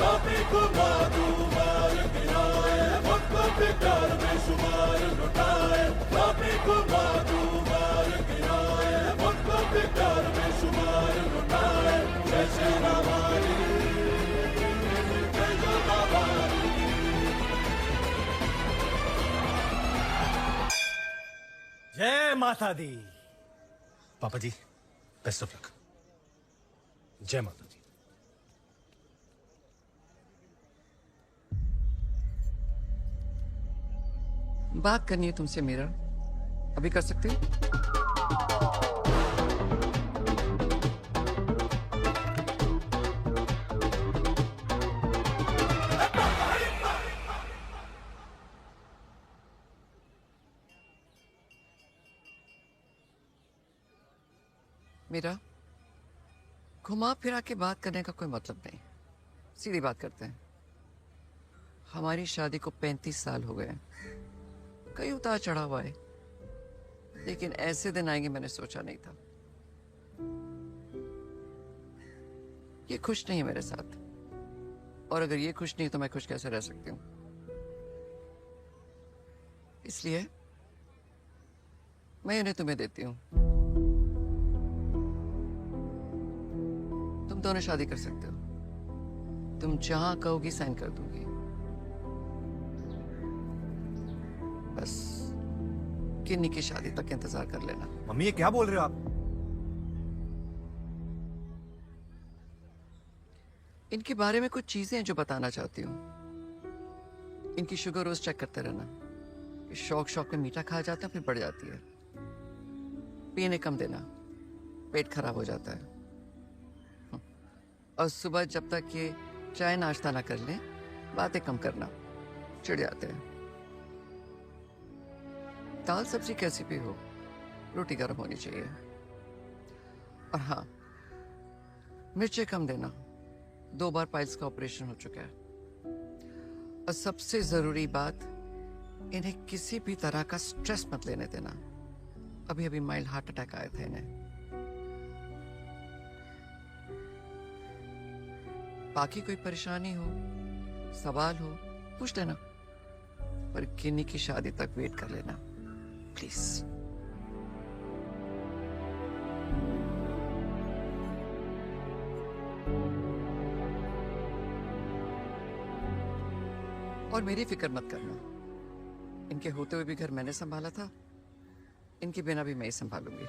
काफी को माधु मार गिराए, भक्तों के प्यार में शुमार लुटाए। काफी को माधु मार गिराए, भक्तों के प्यार में शुमार लुटाए। जय श्री रामानी, जय जोतावानी। जय माता दी। पापा जी, बेस्ट ऑफ लक। जय माता दी। बात करनी है तुमसे मीरा, अभी कर सकते हो? मीरा, घुमा फिरा के बात करने का कोई मतलब नहीं, सीधी बात करते हैं। हमारी शादी को 35 साल हो गए, कई उतार चढ़ा हुआ है, लेकिन ऐसे दिन आएंगे मैंने सोचा नहीं था। ये खुश नहीं है मेरे साथ, और अगर ये खुश नहीं तो मैं खुश कैसे रह सकती हूँ? इसलिए मैं इन्हें तुम्हें देती हूँ। तुम दोनों शादी कर सकते हो, तुम जहां कहोगी साइन कर दूंगी। बस किन्नी की शादी तक इंतजार कर लेना। मम्मी, ये क्या बोल रहे हो आप? इनके बारे में कुछ चीजें हैं जो बताना चाहती हूँ। इनकी शुगर रोज चेक करते रहना। ये शौक में मीठा खा जाता है, फिर बढ़ जाती है। पीने कम देना, पेट खराब हो जाता है। और सुबह जब तक ये चाय नाश्ता ना कर लें, बातें कम करना, चिढ़ जाते हैं। दाल सब्जी कैसी भी हो, रोटी गर्म होनी चाहिए। और हाँ, मिर्चें कम देना, 2 बार पाइल्स का ऑपरेशन हो चुका है। और सबसे जरूरी बात, इन्हें किसी भी तरह का स्ट्रेस मत लेने देना। अभी अभी माइल्ड हार्ट अटैक आए थे इन्हें। बाकी कोई परेशानी हो, सवाल हो, पूछ लेना, पर किन्नी की शादी तक वेट कर लेना प्लीज। और मेरी फिक्र मत करना, इनके होते हुए भी घर मैंने संभाला था, इनके बिना भी मैं ही संभालूंगी।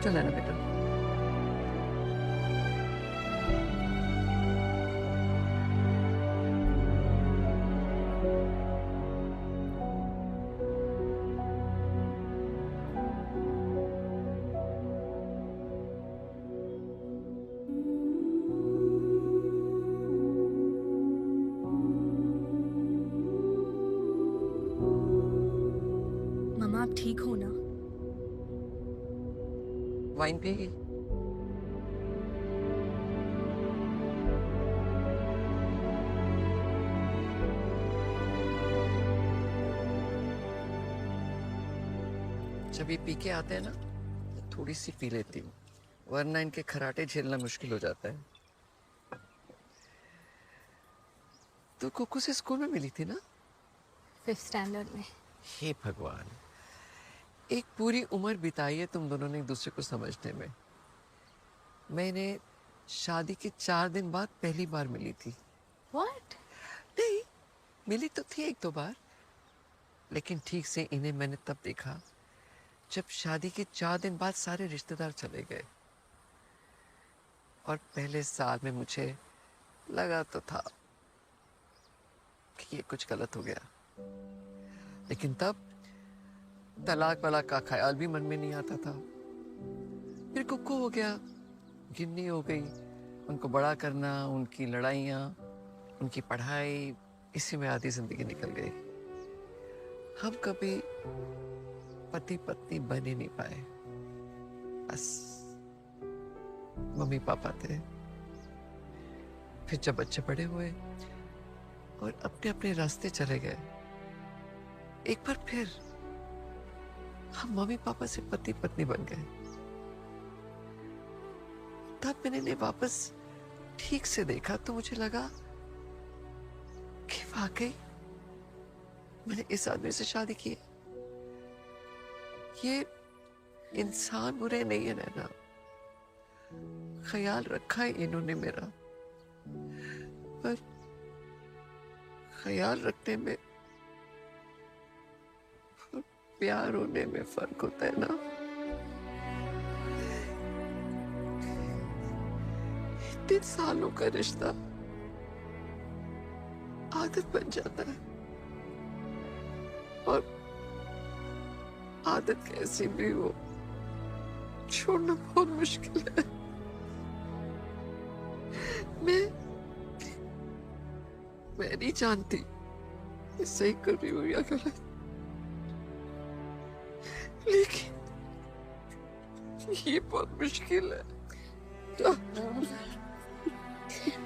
चल ना बेटा। वाइन पिएगी? जब ये पी के आते हैं ना, थोड़ी सी पी लेती हूँ, वरना इनके खराटे झेलना मुश्किल हो जाता है। तो कुकू से स्कूल में मिली थी ना? 5th स्टैंडर्ड में। हे भगवान, एक पूरी उम्र बिताई है तुम दोनों ने एक दूसरे को समझने में। मैंने शादी के 4 दिन बाद पहली बार मिली थी। What? नहीं, मिली तो थी 1-2 बार, लेकिन ठीक से इन्हें मैंने तब देखा जब शादी के 4 दिन बाद सारे रिश्तेदार चले गए। और पहले साल में मुझे लगा तो था कि ये कुछ गलत हो गया, लेकिन तब तलाक वाला का ख्याल भी मन में नहीं आता था। फिर कुक्कू हो गया, गिन्नी हो गई, उनको बड़ा करना, उनकी लड़ाइयाँ, उनकी पढ़ाई, इसी में आधी जिंदगी निकल गई। हम कभी पति पत्नी बन ही नहीं पाए, बस मम्मी पापा थे। फिर जब बच्चे बड़े हुए और अपने अपने रास्ते चले गए, एक बार फिर हम मम्मी पापा से पति पत्नी बन गए। तब मैंने इन्हें वापस ठीक से देखा तो मुझे लगा कि वाकई मैंने इस आदमी से शादी की है। ये इंसान बुरे नहीं है नैना, ख्याल रखा है इन्होंने मेरा, पर ख्याल रखने में और प्यार होने में फर्क होता है ना। इतने सालों का रिश्ता आदत बन जाता है, और आदत कैसी भी हो छोड़ना बहुत मुश्किल है। मैं नहीं जानती मैं सही कर रही हूँ या गलत, लेकिन ये बहुत मुश्किल है।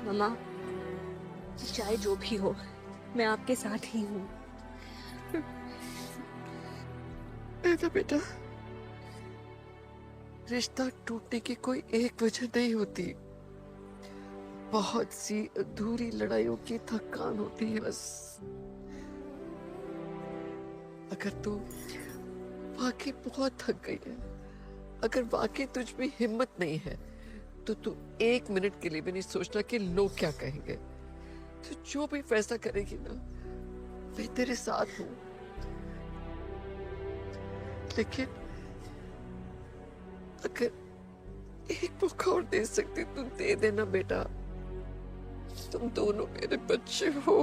मम्मा, चाहे जो भी हो, मैं आपके साथ ही हूँ। ऐसा बेटा, रिश्ता टूटने की कोई एक वजह नहीं होती, बहुत सी अधूरी लड़ाइयों की थकान होती है बस। अगर तू वाकई बहुत थक गई है, अगर वाकई तुझ में हिम्मत नहीं है, तो तू 1 मिनट के लिए भी नहीं सोचना कि लोग क्या कहेंगे। तो जो भी फैसला करेगी ना, मैं तेरे साथ हूं। लेकिन अगर एक मौका और दे सकती तू दे देना बेटा, तुम दोनों मेरे बच्चे हो।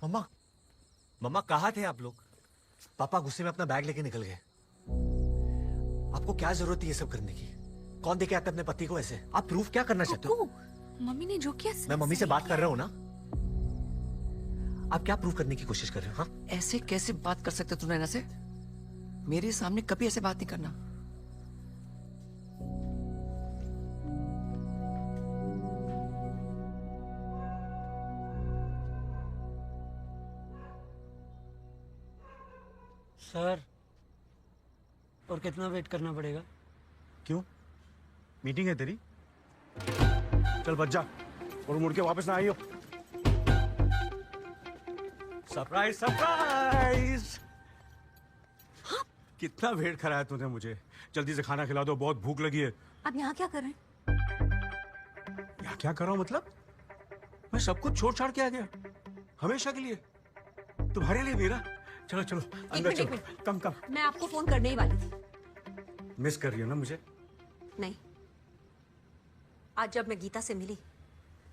मम्मा, मम्मा कहाँ थे आप लोग? पापा गुस्से में अपना बैग लेके निकल गए। आपको क्या जरूरत थी ये सब करने की? कौन देके आता है अपने पति को ऐसे? आप प्रूफ क्या करना चाहते हो? मम्मी ने जो किया, मैं मम्मी से बात कर रहा हूँ ना। आप क्या प्रूफ करने की कोशिश कर रहे हो? हाँ? ऐसे कैसे बात कर सकते तू नैना से? मेरे सामने कभी ऐसे बात नहीं करना। सर, और कितना वेट करना पड़ेगा? क्यों? मीटिंग है तेरी? चल बच जा और मुड़ के वापस ना आइयो। Surprise surprise! हाँ? कितना वेट कराया तूने मुझे? जल्दी से खाना खिला दो, बहुत भूख लगी है। अब यहाँ क्या कर रहे हैं? यहाँ क्या कर रहा हूँ मतलब? मैं सब कुछ छोड़ छाड़ के आ गया, हमेशा के लिए, तुम्हारे लिए मेरा। चलो चलो अंदर चलो। कम कम। मैं आपको फोन करने ही वाली थी। मिस कर रही हो ना मुझे? नहीं, आज जब मैं गीता से मिली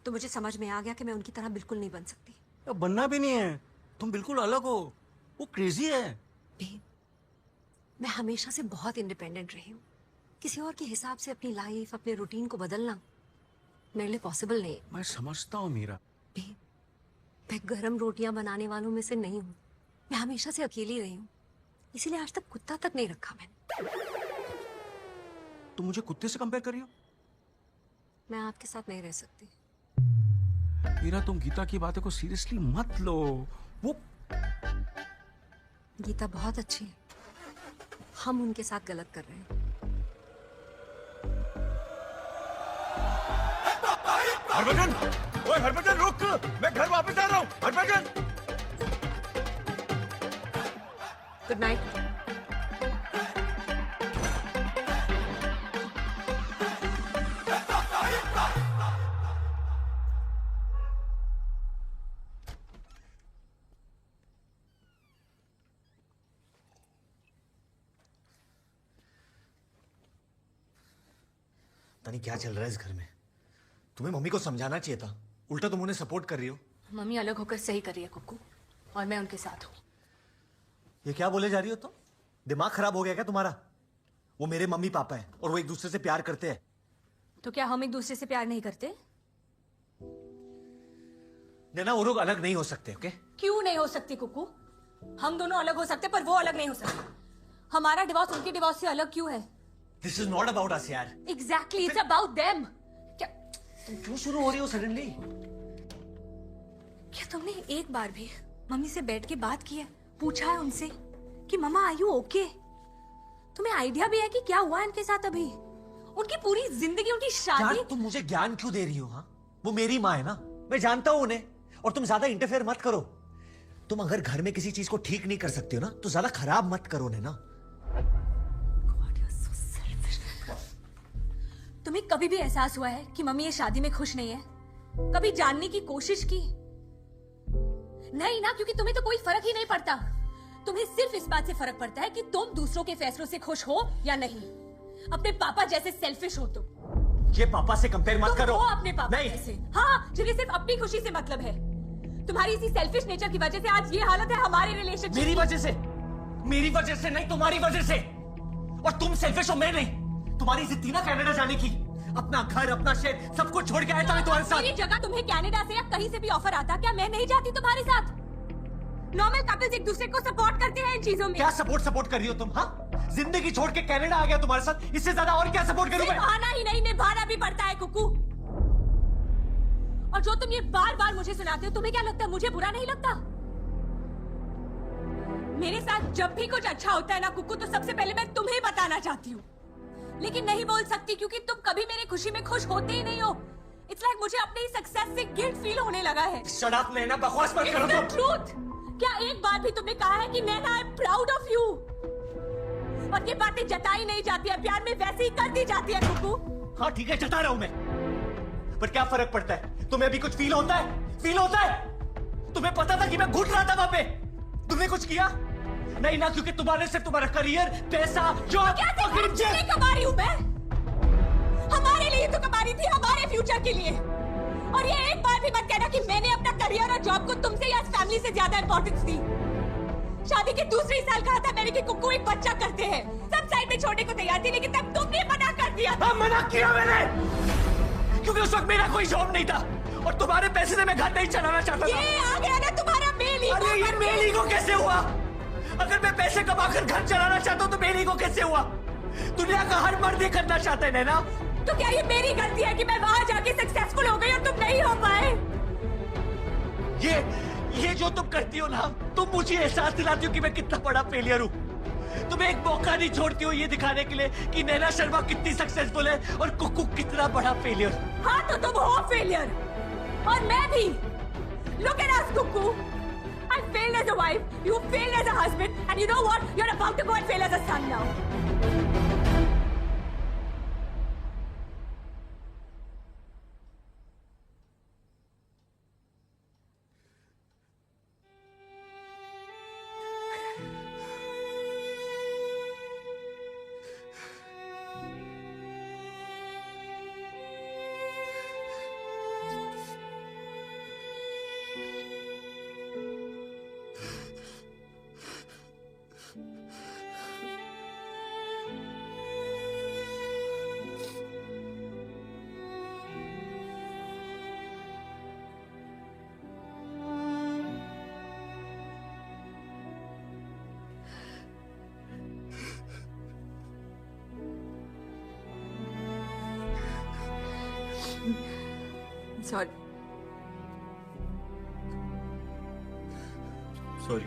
तो मुझे समझ में आ गया कि मैं उनकी तरह बिल्कुल नहीं बन सकती। तो बनना भी नहीं है, तुम बिल्कुल अलग हो। वो क्रेजी है। मैं हमेशा से बहुत इंडिपेंडेंट रही हूँ। किसी और के हिसाब से अपनी लाइफ, अपने रूटीन को बदलना मेरे लिए पॉसिबल नहीं। मैं समझता हूँ मीरा। मैं गरम रोटियां बनाने वालों में से नहीं हूँ। मैं हमेशा से अकेली रही हूँ, इसीलिए आज तक कुत्ता तक नहीं रखा मैंने। तुम मुझे कुत्ते से कंपेयर कर रही हो? मैं आपके साथ नहीं रह सकती। मीरा, तुम गीता की बातों को सीरियसली मत लो। वो गीता बहुत अच्छी है, हम उनके साथ गलत कर रहे हैं। हरभजन, ओए हरभजन रुक, मैं घर वापस आ रहा हूँ। Harbhajan, good night. पता नहीं क्या चल रहा है इस घर में। तुम्हें मम्मी को समझाना चाहिए था, उल्टा तुम उन्हें सपोर्ट कर रही हो। मम्मी अलग होकर सही कर रही है कुक्कू, और मैं उनके साथ हूँ। ये क्या बोले जा रही हो तुम? दिमाग खराब हो गया क्या तुम्हारा? वो मेरे मम्मी पापा है और वो एक दूसरे से प्यार करते हैं। तो क्या हम एक दूसरे से प्यार नहीं करते? नैना, वो लोग अलग नहीं हो सकते। ओके? क्यों नहीं हो सकती कुक्कू? हम दोनों अलग हो सकते पर वो अलग नहीं हो सकते। हमारा डिवोर्स उनके डिवोर्स से अलग क्यों है? This is not about us यार। Exactly, it's about them. क्या तुम क्यों शुरू हो रही हो सडनली? क्या तुमने एक बार भी मम्मी से बैठ के बात की है, पूछा है उनसे कि मम्मा आर यू ओके? तुम्हें आइडिया भी है कि क्या हुआ इनके साथ अभी? उनकी पूरी जिंदगी, उनकी शादी। यार तुम मुझे ज्ञान क्यों दे रही हो? हाँ, वो मेरी माँ है ना, मैं जानता हूं उन्हें। और तुम ज्यादा इंटरफेयर मत करो। तुम अगर घर में किसी चीज को ठीक नहीं कर सकते हो ना, तो ज्यादा खराब मत करो ना। तुम्हें कभी भी एहसास हुआ है कि मम्मी ये शादी में खुश नहीं है? कभी जानने की कोशिश की? नहीं ना, क्योंकि तुम्हें तो कोई फर्क ही नहीं पड़ता। तुम्हें सिर्फ इस बात से फर्क पड़ता है कि तुम दूसरों के फैसलों से खुश हो या नहीं। अपने पापा जैसे सेल्फिश हो तुम। ये पापा से कंपेयर मत करो। हो अपने पापा नहीं। जैसे। हाँ, जिन्हें सिर्फ अपनी खुशी से मतलब है। तुम्हारी इसी सेल्फिश नेचर की वजह से आज ये हालत है हमारे रिलेशनशिप। मेरी वजह से? मेरी वजह से नहीं, तुम्हारी वजह से। और तुम सेल्फिश हो, मैं नहीं। तुम्हारी जिद थी ना कनाडा जाने की, अपना घर, अपना शहर सब कुछ छोड़ के आया था मैं तुम्हारे साथ। मेरी जगह तुम्हें कनाडा से या कहीं से भी ऑफर आता, क्या मैं नहीं जाती तुम्हारे साथ? नॉर्मल कपल्स एक दूसरे को सपोर्ट करते हैं इन चीजों में। क्या सपोर्ट कर रही हो तुम? हाँ, जिंदगी छोड़ के कनाडा आ गया तुम्हारे साथ, इससे ज्यादा और क्या सपोर्ट करूं मैं? आना ही नहीं, निभाना भी पड़ता है कुकू। और जो तुम ये बार बार मुझे सुनाते हो, तुम्हें क्या लगता है मुझे बुरा नहीं लगता? मेरे साथ जब भी कुछ अच्छा होता है ना कुकू, तो सबसे पहले मैं तुम्हें बताना चाहती हूँ, लेकिन नहीं बोल सकती क्योंकि तुम कभी मेरी खुशी में खुश होते ही नहीं हो। इट्स लाइक मुझे अपनी सक्सेस से गिल्ट फील होने लगा है। शट अप नैना, बकवास मत करो तुम। ट्रूथ। क्या एक बार भी तुमने कहा है कि Naina I am proud of you? और ये बातें जताई नहीं जाती है, प्यार में वैसे ही कर दी जाती है कुकू। हाँ ठीक है, जता रहा हूं मैं, पर क्या फर्क पड़ता है? तुम्हें अभी कुछ फील होता है? फील होता है? तुम्हें पता था कि मैं घुट रहा था वहां पे, तुमने कुछ किया नहीं ना, क्योंकि तुम्हारे से तुम्हारा करियर, पैसा, जॉब, कमा रही हूं मैं? हमारे लिए तो कमा रही थी, हमारे फ्यूचर के लिए। और ये एक बार भी मत कहना कि मैंने अपना करियर और जॉब को तुमसे या फैमिली से ज्यादा इंपॉर्टेंस दी। शादी के दूसरे साल कहा था मैंने कि कुक्कू एक बच्चा करते हैं, सब साइड में छोड़ने को तैयार थी, लेकिन तब तुमने मना कर दिया। मना किया मैंने, क्योंकि उस वक्त मेरा कोई जॉब नहीं था और तुम्हारे पैसे से मैं घर नहीं चलाना चाहता था। ये आ गया ना तुम्हारा मेल ईगो। अरे ये मेल ईगो कैसे हुआ? अगर मैं पैसे कमाकर घर चलाना चाहता हूँ तो मेल ईगो कैसे हुआ? दुनिया का हर मर्द ये करना चाहता है ना। तो क्या ये मेरी गलती है कि मैं वहां जाके सक्सेसफुल हो गई और तुम नहीं हो पाए? ये जो तुम करती हो ना, तुम मुझे एहसास दिलाती हो कि मैं कितना बड़ा फेलियर हूँ। तुम एक मौका नहीं छोड़ती हो ये दिखाने के लिए कि नैना शर्मा कितनी सक्सेसफुल है और कुक्कू कितना बड़ा फेलियर। हाँ तो तुम हो फेलियर और मैं भी। Look at us, Kukku. I failed as a wife, you failed as a husband, and you know what? You're about to go and fail as a son now. Sorry sorry.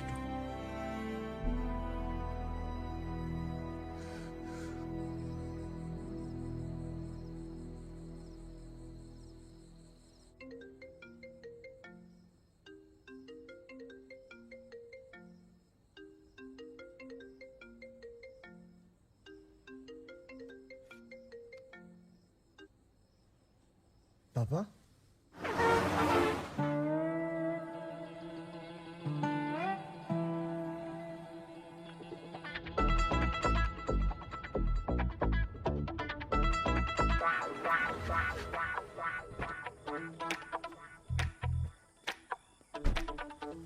पापा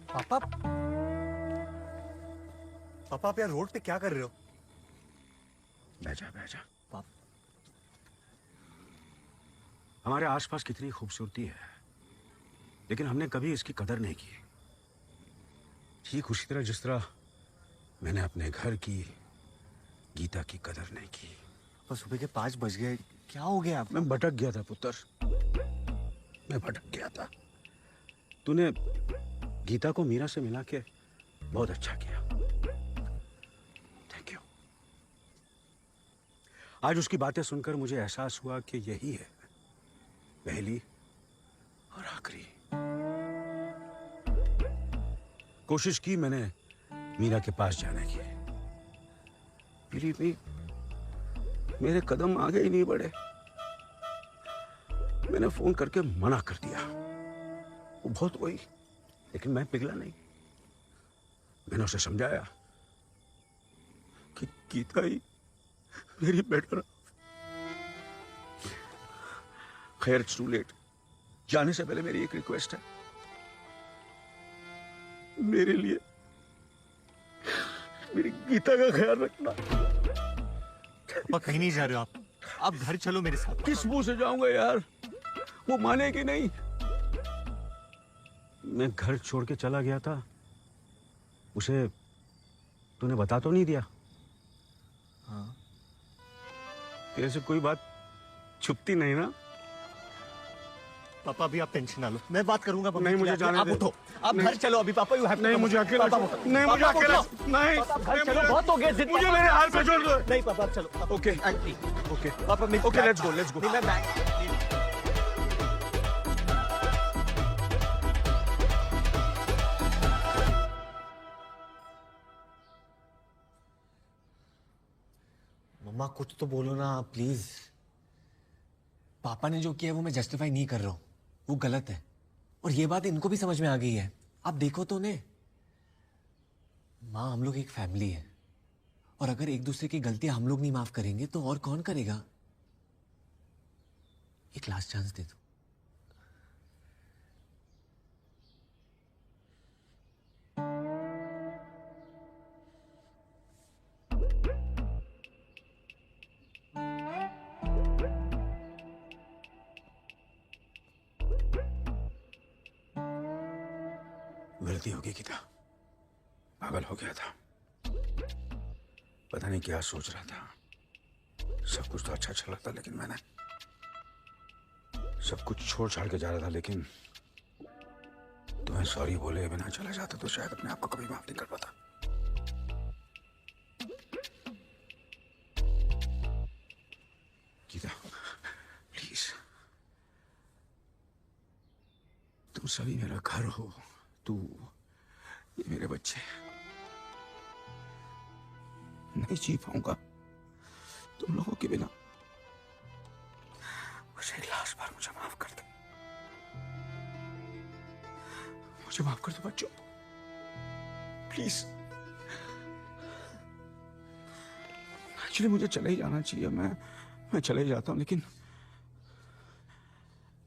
पापा पापा आप यार रोड पे क्या कर रहे हो? बैठा बैठा। हमारे आसपास कितनी खूबसूरती है, लेकिन हमने कभी इसकी कदर नहीं की। ठीक उसी तरह जिस तरह मैंने अपने घर की, गीता की कदर नहीं की। बस सुबह के 5 बज गए, क्या हो गया? मैं भटक गया था पुत्र, मैं भटक गया था। तूने गीता को मीरा से मिला के बहुत अच्छा किया, थैंक यू। आज उसकी बातें सुनकर मुझे एहसास हुआ कि यही है पहली और आखिरी। कोशिश की मैंने मीरा के पास जाने की, बिलीव मी मेरे कदम आगे ही नहीं बढ़े। मैंने फोन करके मना कर दिया, वो बहुत वही, लेकिन मैं पिघला नहीं। मैंने उसे समझाया कि गीता ही मेरी बेटर। खैर इट्स टू लेट। जाने से पहले मेरी एक रिक्वेस्ट है, मेरे लिए मेरी गीता का ख्याल रखना। कहीं नहीं जा रहे हो आप घर चलो मेरे साथ। किस मुंह से जाऊंगा यार, वो मानेगी नहीं। मैं घर छोड़ के चला गया था, उसे तूने बता तो नहीं दिया? हाँ। तेरे से कोई बात छुपती नहीं ना? पापा अभी आप टेंशन ना लो, मैं बात करूंगा। नहीं मुझे जाने आप दे। उठो, आप घर चलो अभी। पापा यू हैव नहीं मुझे अकेला, नहीं मुझे अकेला, नहीं घर चलो, बहुत हो गया जिद। मुझे मेरे हाल पे छोड़ दो। नहीं पापा आप चलो। ओके ओके पापा ओके लेट्स गो। मैं बैग मम्मा कुछ तो बोलो ना प्लीज। पापा ने जो किया है वो मैं जस्टिफाई नहीं कर रहा हूँ, वो गलत है। और ये बात इनको भी समझ में आ गई है। आप देखो तो ने माँ, हम लोग एक फैमिली है, और अगर एक दूसरे की गलतियां हम लोग नहीं माफ करेंगे तो और कौन करेगा? एक लास्ट चांस दे दो। गलती हो गई गीता, पागल हो गया था, पता नहीं क्या सोच रहा था। सब कुछ तो अच्छा चल रहा था, लेकिन मैंने सब कुछ छोड़ छाड़ के जा रहा था। लेकिन तुम्हें सॉरी बोले बिना चला जाता तो शायद अपने आप को कभी माफ नहीं कर पाता। गीता प्लीज, तुम सभी मेरा घर हो, तू, ये मेरे बच्चे। नहीं जी पाऊंगा तुम लोगों के बिना। बस एक लास्ट बार मुझे माफ कर दो, मुझे माफ कर दो बच्चों, प्लीज। एक्चुअली मुझे चले ही जाना चाहिए, मैं चले ही जाता हूं, लेकिन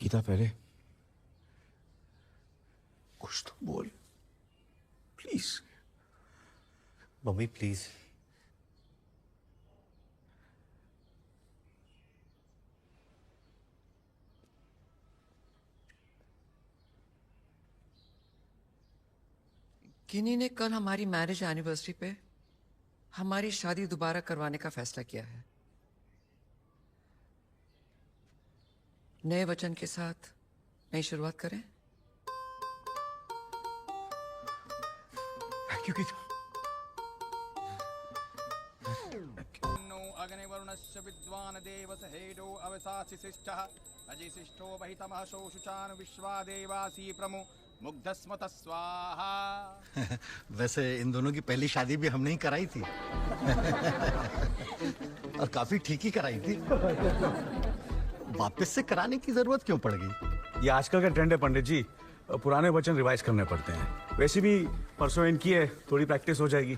गीता पहले कुछ तो बोल प्लीज। Mummy please. किन्नी ने कल हमारी मैरिज एनिवर्सरी पे हमारी शादी दोबारा करवाने का फैसला किया है। नए वचन के साथ नई शुरुआत करें। क्योंकि अग्निवरुणस्य विद्वान् देवस हेडो अवसासि शिष्टः अजिशिष्टो बहितमः शोषुचानु विश्वा देवासी प्रमु मुग्धस्मत स्वाहा। वैसे इन दोनों की पहली शादी भी हमने ही कराई थी और काफी ठीक ही कराई थी। वापस से कराने की जरूरत क्यों पड़ गई? ये आजकल का ट्रेंड है पंडित जी, पुराने वचन रिवाइज करने पड़ते हैं। वैसे भी परसों इनकी है, थोड़ी प्रैक्टिस हो जाएगी।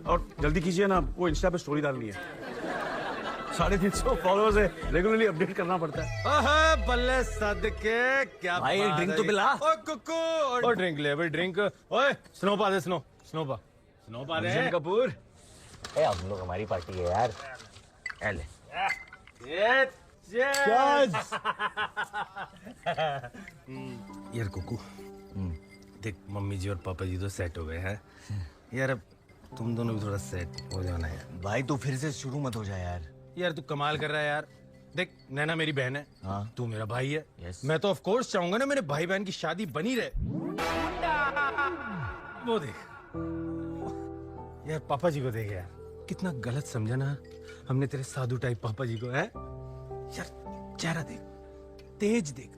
और जल्दी कीजिए ना, वो इंस्टा पे स्टोरी डालनी है। 350 फॉलोअर्स है, रेगुलरली अपडेट करना पड़ता है। बल्ले सदके क्या भाई एक ड्रिंक तो पिला। ओ कुकू और ड्रिंक ले भाई ड्रिंक। ओए स्नो पा दे, स्नो स्नो पा दे। अर्जुन कपूर ए हम लोग हमारी पार्टी है यार। ले यार कुकू, देख मम्मी जी और पापा जी तो सेट हो गए हैं यार, अब तुम दोनों भी थोड़ा सेट हो जाना है भाई। तू फिर से शुरू मत हो जाए यार। यार तू कमाल कर रहा है यार। देख नैना मेरी बहन है, हाँ। तू मेरा भाई है। यस। मैं तो ऑफ कोर्स चाहूंगा ना मेरे भाई बहन की शादी बनी रहे। वो देख यार, पापा जी को देख यार, कितना गलत समझा ना हमने तेरे साधु टाइप पापा जी को है यार। चेहरा देख, तेज देख,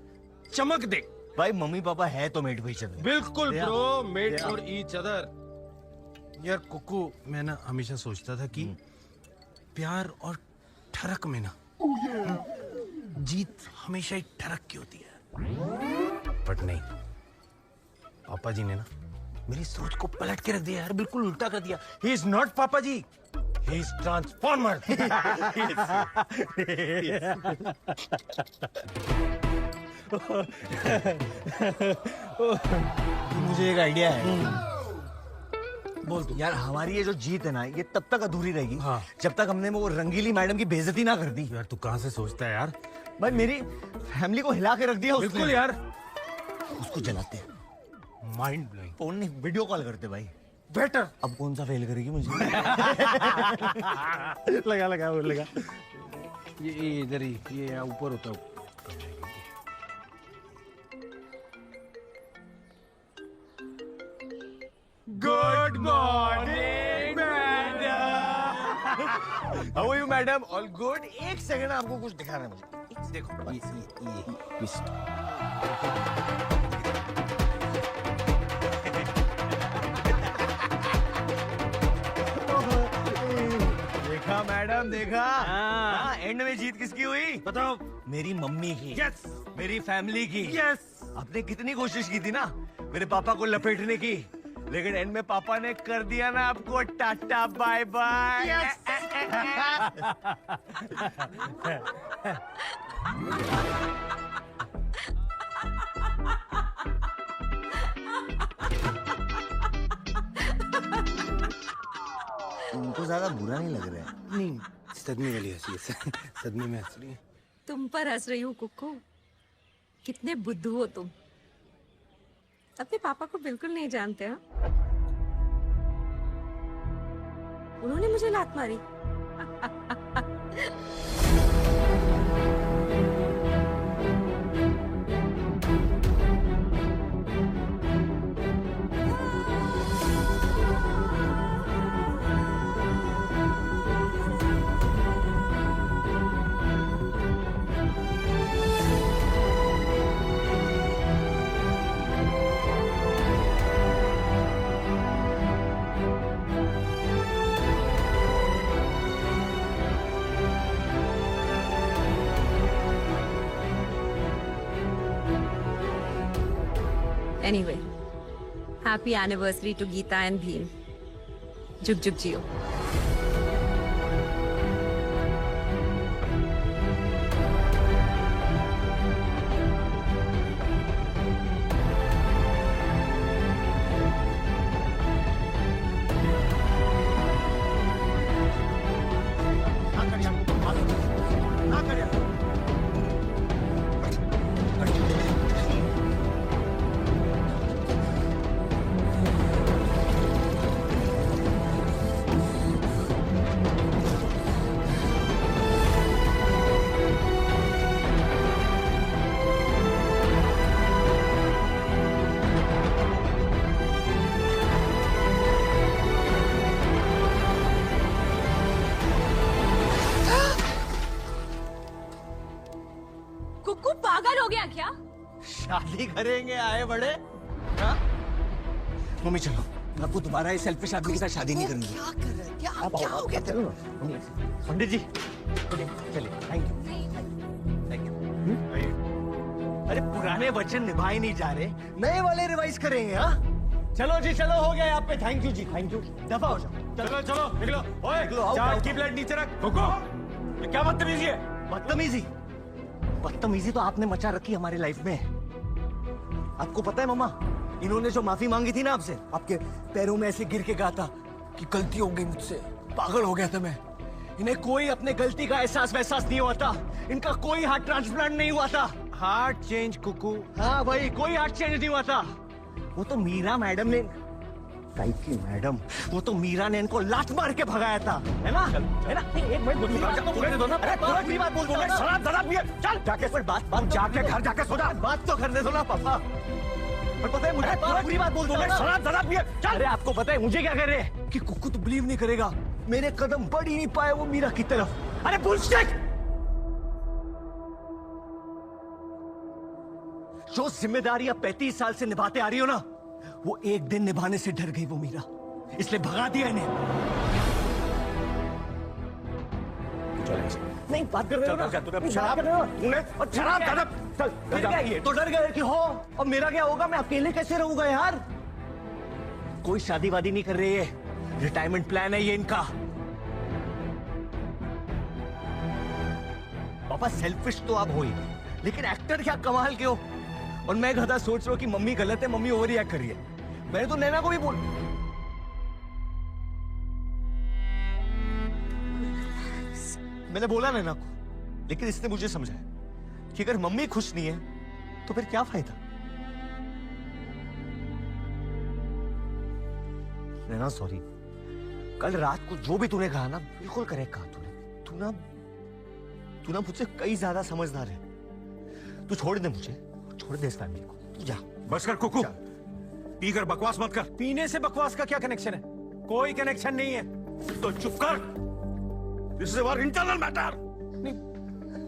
चमक देख। भाई मम्मी पापा है तो मेट भाई चल। बिल्कुल bro, made for each other. यार कुकू, मैं ना हमेशा सोचता था कि प्यार और ठरक में ना जीत हमेशा ही ठरक की होती है, बट नहीं। पापा जी ने ना मेरी सोच को पलट के रख दिया यार, बिल्कुल उल्टा कर दिया। ही इज नॉट पापा जी, ही इज ट्रांसफॉर्मर। मुझे एक आइडिया है। बोल तू। यार हमारी ये जो जीत है ना, ये तब तक अधूरी रहेगी जब तक हमने वो रंगीली मैडम की बेइज्जती ना कर दी। यार तू कहाँ से सोचता है यार? भाई मेरी फैमिली को हिला के रख दिया उसने। बिल्कुल यार। उसको जलाते हैं। Mind blowing. फोन नहीं, वीडियो कॉल करते भाई। बेटर। अब कौन सा फेल करेगी मुझे? लगा वो लगा। ये इधर ही, ये ऊपर होता है। Good morning madam. How are you madam? All good. एक सेकंड, आपको कुछ दिखाना है मुझे। देखो ये ट्विस्ट। देखा मैडम, देखा? हाँ, एंड में जीत किसकी हुई बताओ? मेरी मम्मी की। यस। मेरी फैमिली की। यस। आपने कितनी कोशिश की थी ना मेरे पापा को लपेटने की, लेकिन एंड में पापा ने कर दिया ना आपको टाटा बाय बाय। उनको ज्यादा बुरा नहीं लग रहा है। नहीं, सदमे वाली हंसी है। सदमे में हंस रही है। तुम पर हंस रही हूँ कुक्कू। कितने बुद्धू हो तुम। अपने पापा को बिल्कुल नहीं जानते। हाँ, उन्होंने मुझे लात मारी। Anyway, happy anniversary to Geeta and Bheem. Jug Jug Jio. कुक्कू पागल हो गया क्या? शादी करेंगे आए बड़े। हाँ? मम्मी चलो, आपको दोबारा इस सेल्फिश आदमी के साथ शादी नहीं करनी। क्या कर रहे हैं? क्या हो गया? चलो पंडित जी, चलिए। Thank you. अरे पुराने वचन निभाए नहीं जा रहे, नए वाले रिवाइज करेंगे। हाँ चलो जी, चलो हो गया आप पे। थैंक यू जी, थैंक यू। दफा हो जाओ। चलो चलो निकलो। ओए निकलो, चाट की प्लेट नीचे रख। कुकू, ये क्या बदतमीजी है? बदतमीजी तो आपने मचा रखी हमारी लाइफ में। आपको पता है मम्मा, इन्होंने जो माफी मांगी थी ना आपसे, आपके पैरों में ऐसे गिर के कहा था कि गलती हो गई मुझसे, पागल हो गया था मैं। इन्हें कोई अपने गलती का एहसास नहीं हुआ था। इनका कोई हार्ट ट्रांसप्लांट नहीं हुआ था। Heart change Kuku. हाँ भाई, कोई हार्ट चेंज नहीं हुआ था। वो तो मीरा मैडम ने, मैडम, वो तो मीरा ने इनको लात मार के भगाया था, है ना? है ना? एक मिनट पूरी बात बोल दो। चल जाके बात जाके घर जाके सो जा। बात तो करने दो ना पापा। पर पता है मुझे, पूरी बात बोल दो। अरे आपको पता है मुझे क्या कर रहे हैं कि कुक्कू तो बिलीव नहीं करेगा, मेरे कदम बढ़ ही नहीं पाए वो मीरा की तरफ। अरे बुलशिट! जो जिम्मेदारी आप 35 साल से निभाते आ रही हो ना, वो एक दिन निभाने से डर गई वो मीरा, इसलिए भगा दिया इन्हें। नहीं बात कर रहे हो ना? शराब तूने और शराब दादा। चल फिर क्या, ये तो डर गए कि हो, अब मेरा क्या होगा? मैं अकेले कैसे रहूंगा यार? कोई शादी वादी नहीं कर रही है, रिटायरमेंट प्लान है ये इनका। पापा सेल्फिश तो आप हो ही, लेकिन एक्टर क्या कमाल के हो। और मैं गधा सोच रहा हूँ कि मम्मी गलत है, मम्मी ओवर रिएक्ट कर रही है। मैंने तो नैना को भी बोल, मैंने बोला नैना को, लेकिन इसने मुझे समझाया कि अगर मम्मी खुश नहीं है तो फिर क्या फायदा। नैना सॉरी, कल रात को जो भी तूने कहा ना, बिल्कुल करेक्ट कहा तूने। तू ना मुझसे कई ज्यादा समझदार है। तू छोड़ दे मुझे, छोड़ दे इस फैमिली को, तू जा। बस कर कुकू, पी कर बकवास मत कर। पीने से बकवास का क्या कनेक्शन है? कोई कनेक्शन नहीं है। तो चुप कर, this is our internal matter. नहीं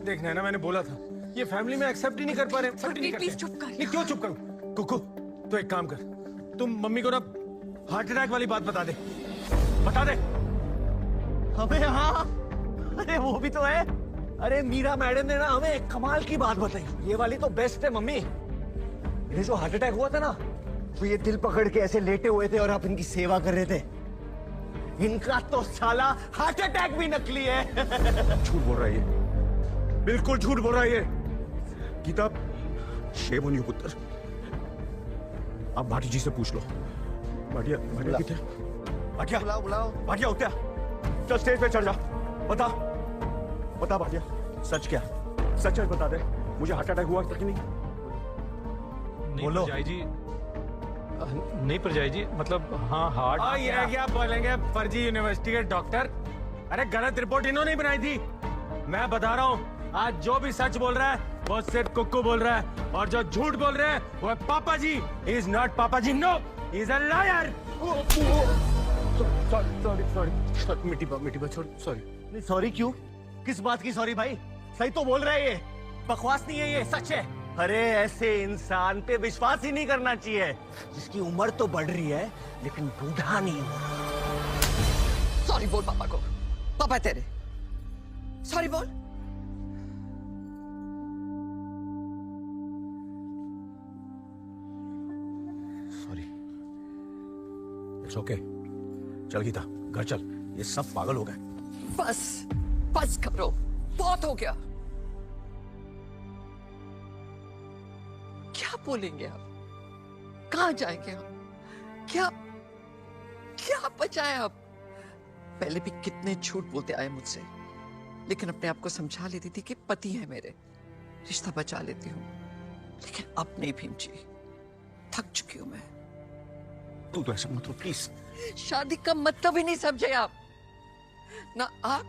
देखना है ना, मैंने बोला था ये फैमिली में एक्सेप्ट ही नहीं कर पा रहे। प्लीज चुप कर। नहीं क्यों चुप करूं? कुकू तो एक काम कर, तुम मम्मी को ना हार्ट अटैक वाली बात बता दे। अबे हाँ, अरे वो भी तो है। अरे मीरा मैडम ने ना हमें एक कमाल की बात बताई, ये वाली तो बेस्ट है मम्मी। ये जो हार्ट अटैक हुआ था ना, तो ये दिल पकड़ के ऐसे लेटे हुए थे और आप इनकी सेवा कर रहे थे। इनका तो साला हार्ट अटैक भी नकली है। झूठ बोल रहा है ये, बिल्कुल झूठ बोल रहा है ये। गीता, शेम ऑन यू पुत्र। आप भाटी जी से पूछ लो। भाटिया किथे? भाटिया बुलाओ। भाटिया उठा, चल स्टेज पे चढ़ जा। बता भाटिया, सच क्या? सच है, बता दे मुझे हार्ट अटैक हुआ कि नहीं? बोलो परजाई जी। नहीं परजाई जी, मतलब हाँ हार्ट। ये क्या बोलेंगे फर्जी यूनिवर्सिटी के डॉक्टर? अरे गलत रिपोर्ट इन्होंने ही बनाई थी। मैं बता रहा हूँ, आज जो भी सच बोल रहा है वो सिर्फ कुक्कू बोल रहा है, और जो झूठ बोल रहे हैं वो है पापा जी। ही इज नॉट पापा जी, no, he is a liar. Sorry Mitti sorry. Sorry क्यों? किस बात की सॉरी भाई? सही तो बोल रहा है ये, बकवास नहीं है ये, सच है। अरे ऐसे इंसान पे विश्वास ही नहीं करना चाहिए जिसकी उम्र तो बढ़ रही है लेकिन बूढ़ा नहीं हो रहा। सॉरी बोल पापा को, पापा तेरे सॉरी बोल। Sorry, it's okay. चल गीता, घर चल, ये सब पागल हो गए। बस करो, बहुत हो गया। क्या बोलेंगे आप? कहाँ जाएंगे हम? क्या बचाए आप? पहले भी कितने झूठ बोलते आए मुझसे, लेकिन अपने आप को समझा लेती थी कि पति है मेरे, रिश्ता बचा लेती हूँ। लेकिन अब नहीं भीम जी, थक चुकी हूं मैं। तू तो ऐसा मत हो प्लीज। शादी का मतलब ही नहीं समझे आप, ना आप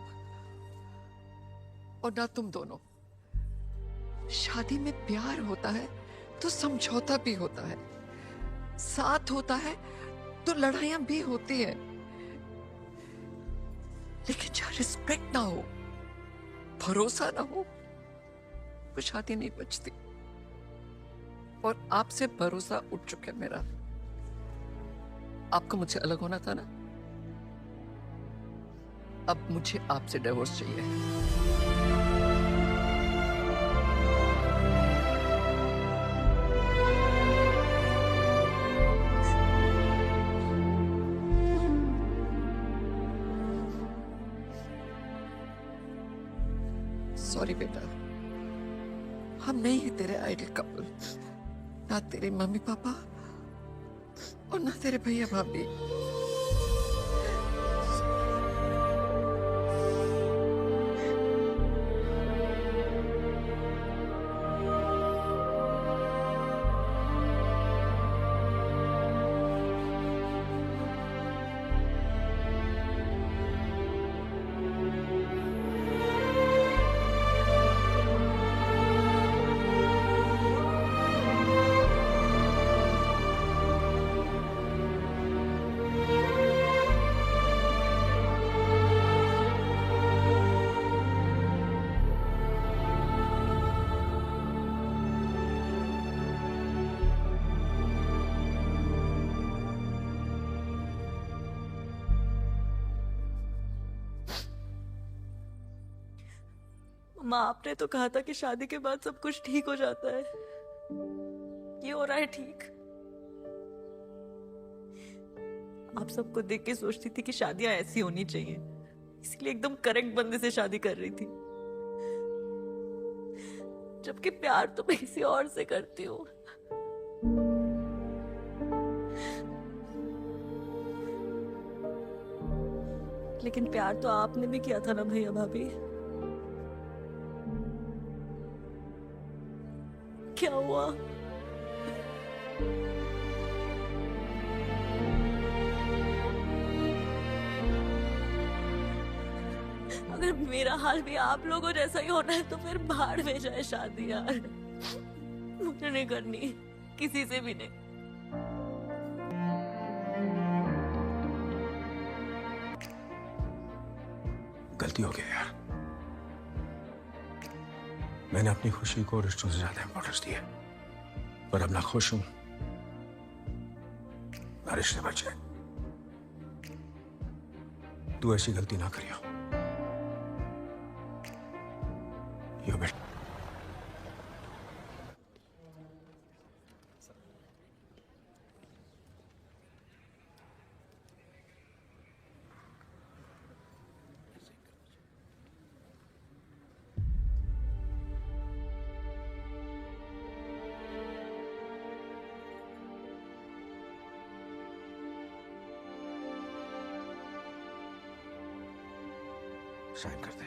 और ना तुम दोनों। शादी में प्यार होता है तो समझौता भी होता है, साथ होता है तो लड़ाइयां भी होती है, लेकिन जहां रिस्पेक्ट ना हो, भरोसा ना हो, वो शादी नहीं बचती। और आपसे भरोसा उठ चुका है मेरा। आपको मुझसे अलग होना था ना, अब मुझे आपसे डिवोर्स चाहिए। सॉरी बेटा, हम नहीं है तेरे आइडियल कपल, ना तेरे मम्मी पापा और ना तेरे भैया भाभी। माँ, आपने तो कहा था कि शादी के बाद सब कुछ ठीक हो जाता है। ये हो रहा है ठीक? आप सबको देख के सोचती थी कि शादियां ऐसी होनी चाहिए, इसलिए एकदम करेक्ट बंदे से शादी कर रही थी, जबकि प्यार तो मैं किसी और से करती हूँ। लेकिन प्यार तो आपने भी किया था ना भैया भाभी। क्या हुआ? अगर मेरा हाल भी आप लोगों जैसा ही होना है तो फिर भाड़ में जाए शादी यार। मुझे नहीं करनी, किसी से भी नहीं। गलती हो गई यार, मैंने अपनी खुशी को रिश्तों से ज्यादा इंपॉर्टेंस दी है, पर अब ना खुश हूं ना रिश्ते बचे। तू ऐसी गलती ना करियो। यो बेटा, साइन कर दे,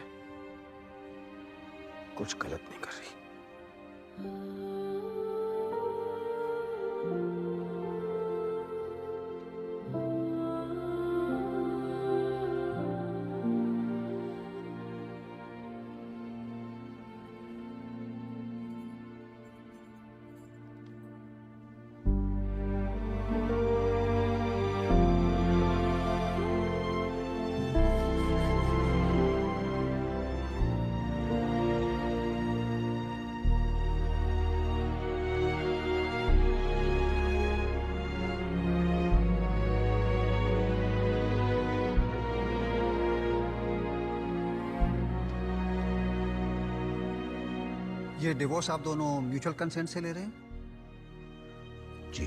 कुछ गलत नहीं कर रही। ये डिवोर्स आप दोनों म्यूचुअल कंसेंट से ले रहे हैं? जी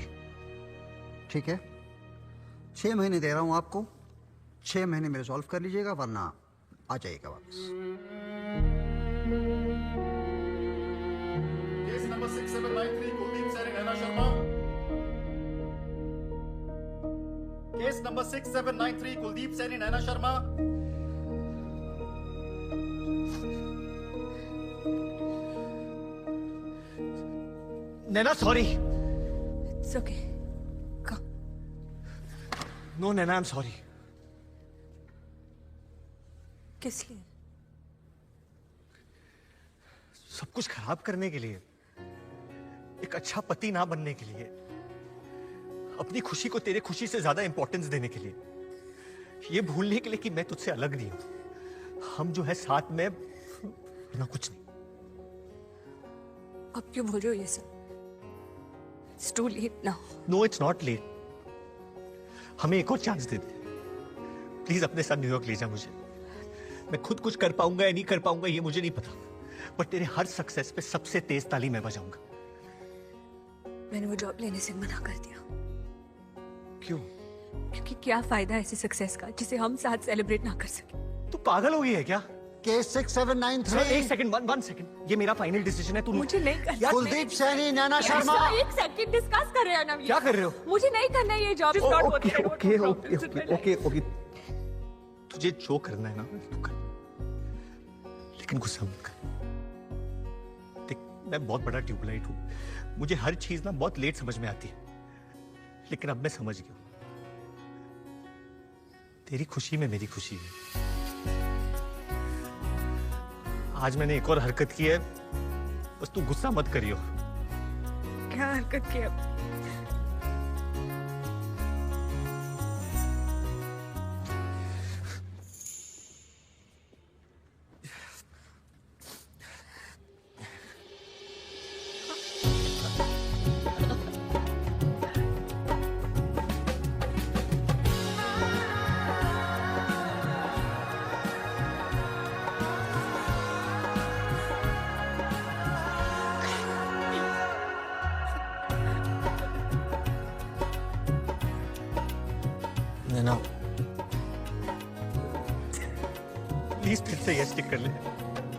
ठीक है, 6 महीने दे रहा हूं आपको। 6 महीने में रिजॉल्व कर लीजिएगा, वरना आ जाइएगा वापस। Case number 6793 Kuldeep Saini Naina Sharma. Case number 6793 Kuldeep Saini Naina Sharma. Naina sorry. It's okay. No Naina, I am sorry. किस लिए? सब कुछ खराब करने के लिए, एक अच्छा पति ना बनने के लिए, अपनी खुशी को तेरे खुशी से ज्यादा इंपॉर्टेंस देने के लिए, ये भूलने के लिए कि मैं तुझसे अलग नहीं हूं। हम जो है साथ में ना कुछ नहीं। अब क्यों बोल रहे हो ये सब? It's too late now. No it's not late. हमें एक और चांस दे दे प्लीज। अपने साथ न्यूयॉर्क ले जा मुझे। मैं खुद कुछ कर पाऊंगा या नहीं कर पाऊंगा ये मुझे नहीं पता, बट तेरे हर सक्सेस पे सबसे तेज ताली मैं बजाऊंगा। मैंने वो जॉब लेने से मना कर दिया। क्यों? क्योंकि क्या फायदा ऐसी सक्सेस का जिसे हम साथ सेलिब्रेट ना कर सके। तू पागल हो गई है क्या? केस 6793। एक सेकंड, वन सेकंड, ये मेरा फाइनल डिसीजन है। तू मुझे नहीं करना। कुलदीप सैनी, नैना शर्मा। एक सेकंड डिस्कस कर रहे हैं ना। क्या कर रहे हो? मुझे नहीं करना ये जॉब। ओके। तुझे जो करना है ना तू कर, लेकिन गुस्सा मत कर। देख, मैं बहुत बड़ा ट्यूबलाइट हूँ, मुझे हर चीज ना बहुत लेट समझ में आती है, लेकिन अब मैं समझ गया। तेरी खुशी में मेरी खुशी है। आज मैंने एक और हरकत की है, बस तू गुस्सा मत करियो। क्या हरकत की? नैना प्लीज फिर से ये स्टिक कर ले।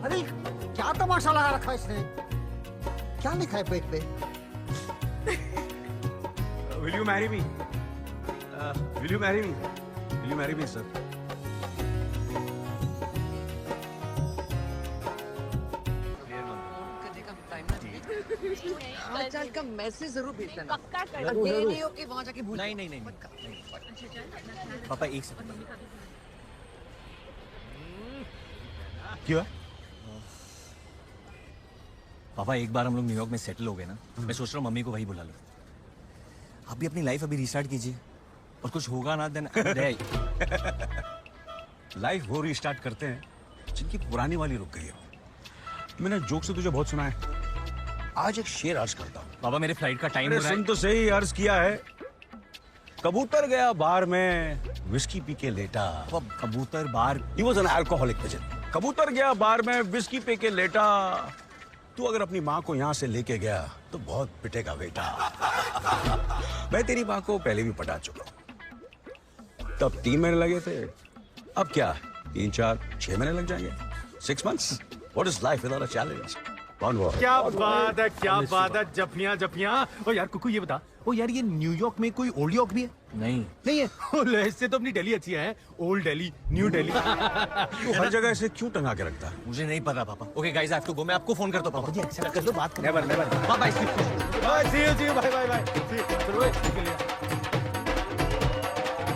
अरे क्या तमाशा लगा रखा है इसने? क्या लिखा है पेट पे? Will you marry me? Will you marry me? Will you marry me, sir? हालचाल का मैसेज जरूर भेज देना। पक्का कर और ये नहीं हो कि वहां जाके भूल। नहीं। पापा एक सेकंड। क्यों? पापा एक बार हम लोग न्यूयॉर्क में सेटल हो गए ना, मैं सोच रहा हूँ मम्मी को वही बुला लो। आप भी अपनी लाइफ अभी रिस्टार्ट कीजिए, और कुछ होगा ना देन लाइफ वो रिस्टार्ट करते हैं जिनकी पुरानी वाली रुक गई है। मैंने जोक से तुझे बहुत सुना है, आज एक शेर अर्ज करता हूँ। पापा मेरे फ्लाइट का टाइम हो रहा है। सुन तो सही, अर्ज किया है। कबूतर गया बार में, विस्की पी के लेटा। कबूतर बार? He was an alcoholic pigeon. कबूतर गया बार में, विस्की पी के लेटा। तू अगर अपनी माँ को यहाँ से लेके गया तो बहुत पिटेगा बेटा। मैं तेरी माँ को पहले भी पटा चुका हूँ, तब 3 महीने लगे थे, अब क्या 3, 4, 6 महीने लग जाएंगे। 6 months? What is life without a challenge? क्या बात है, क्या बात है। जफियां। ओ यार कुकू ये बता, ओ यार ये न्यूयॉर्क में कोई ओल्ड यॉर्क भी है? नहीं है। ओ ले, इससे तो अपनी दिल्ली अच्छी है। Old Delhi, new Delhi. तू हर जगह ऐसे क्यों टंगा के रखता है? मुझे नहीं पता पापा। Okay guys, I have to go. मैं आपको फोन करता हूँ। पापा जी एक्सेप्ट कर लो, बात कर। नेवर पापा see you bye bye.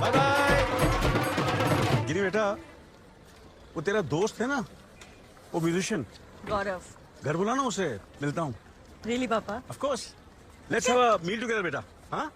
Bye bye. Giri बेटा, वो तेरा दोस्त है ना, वो म्यूजिशियन, गौरव। घर बुलाना उसे, मिलता हूँ। रियली पापा? Of course, let's have a meal together बेटा। हाँ?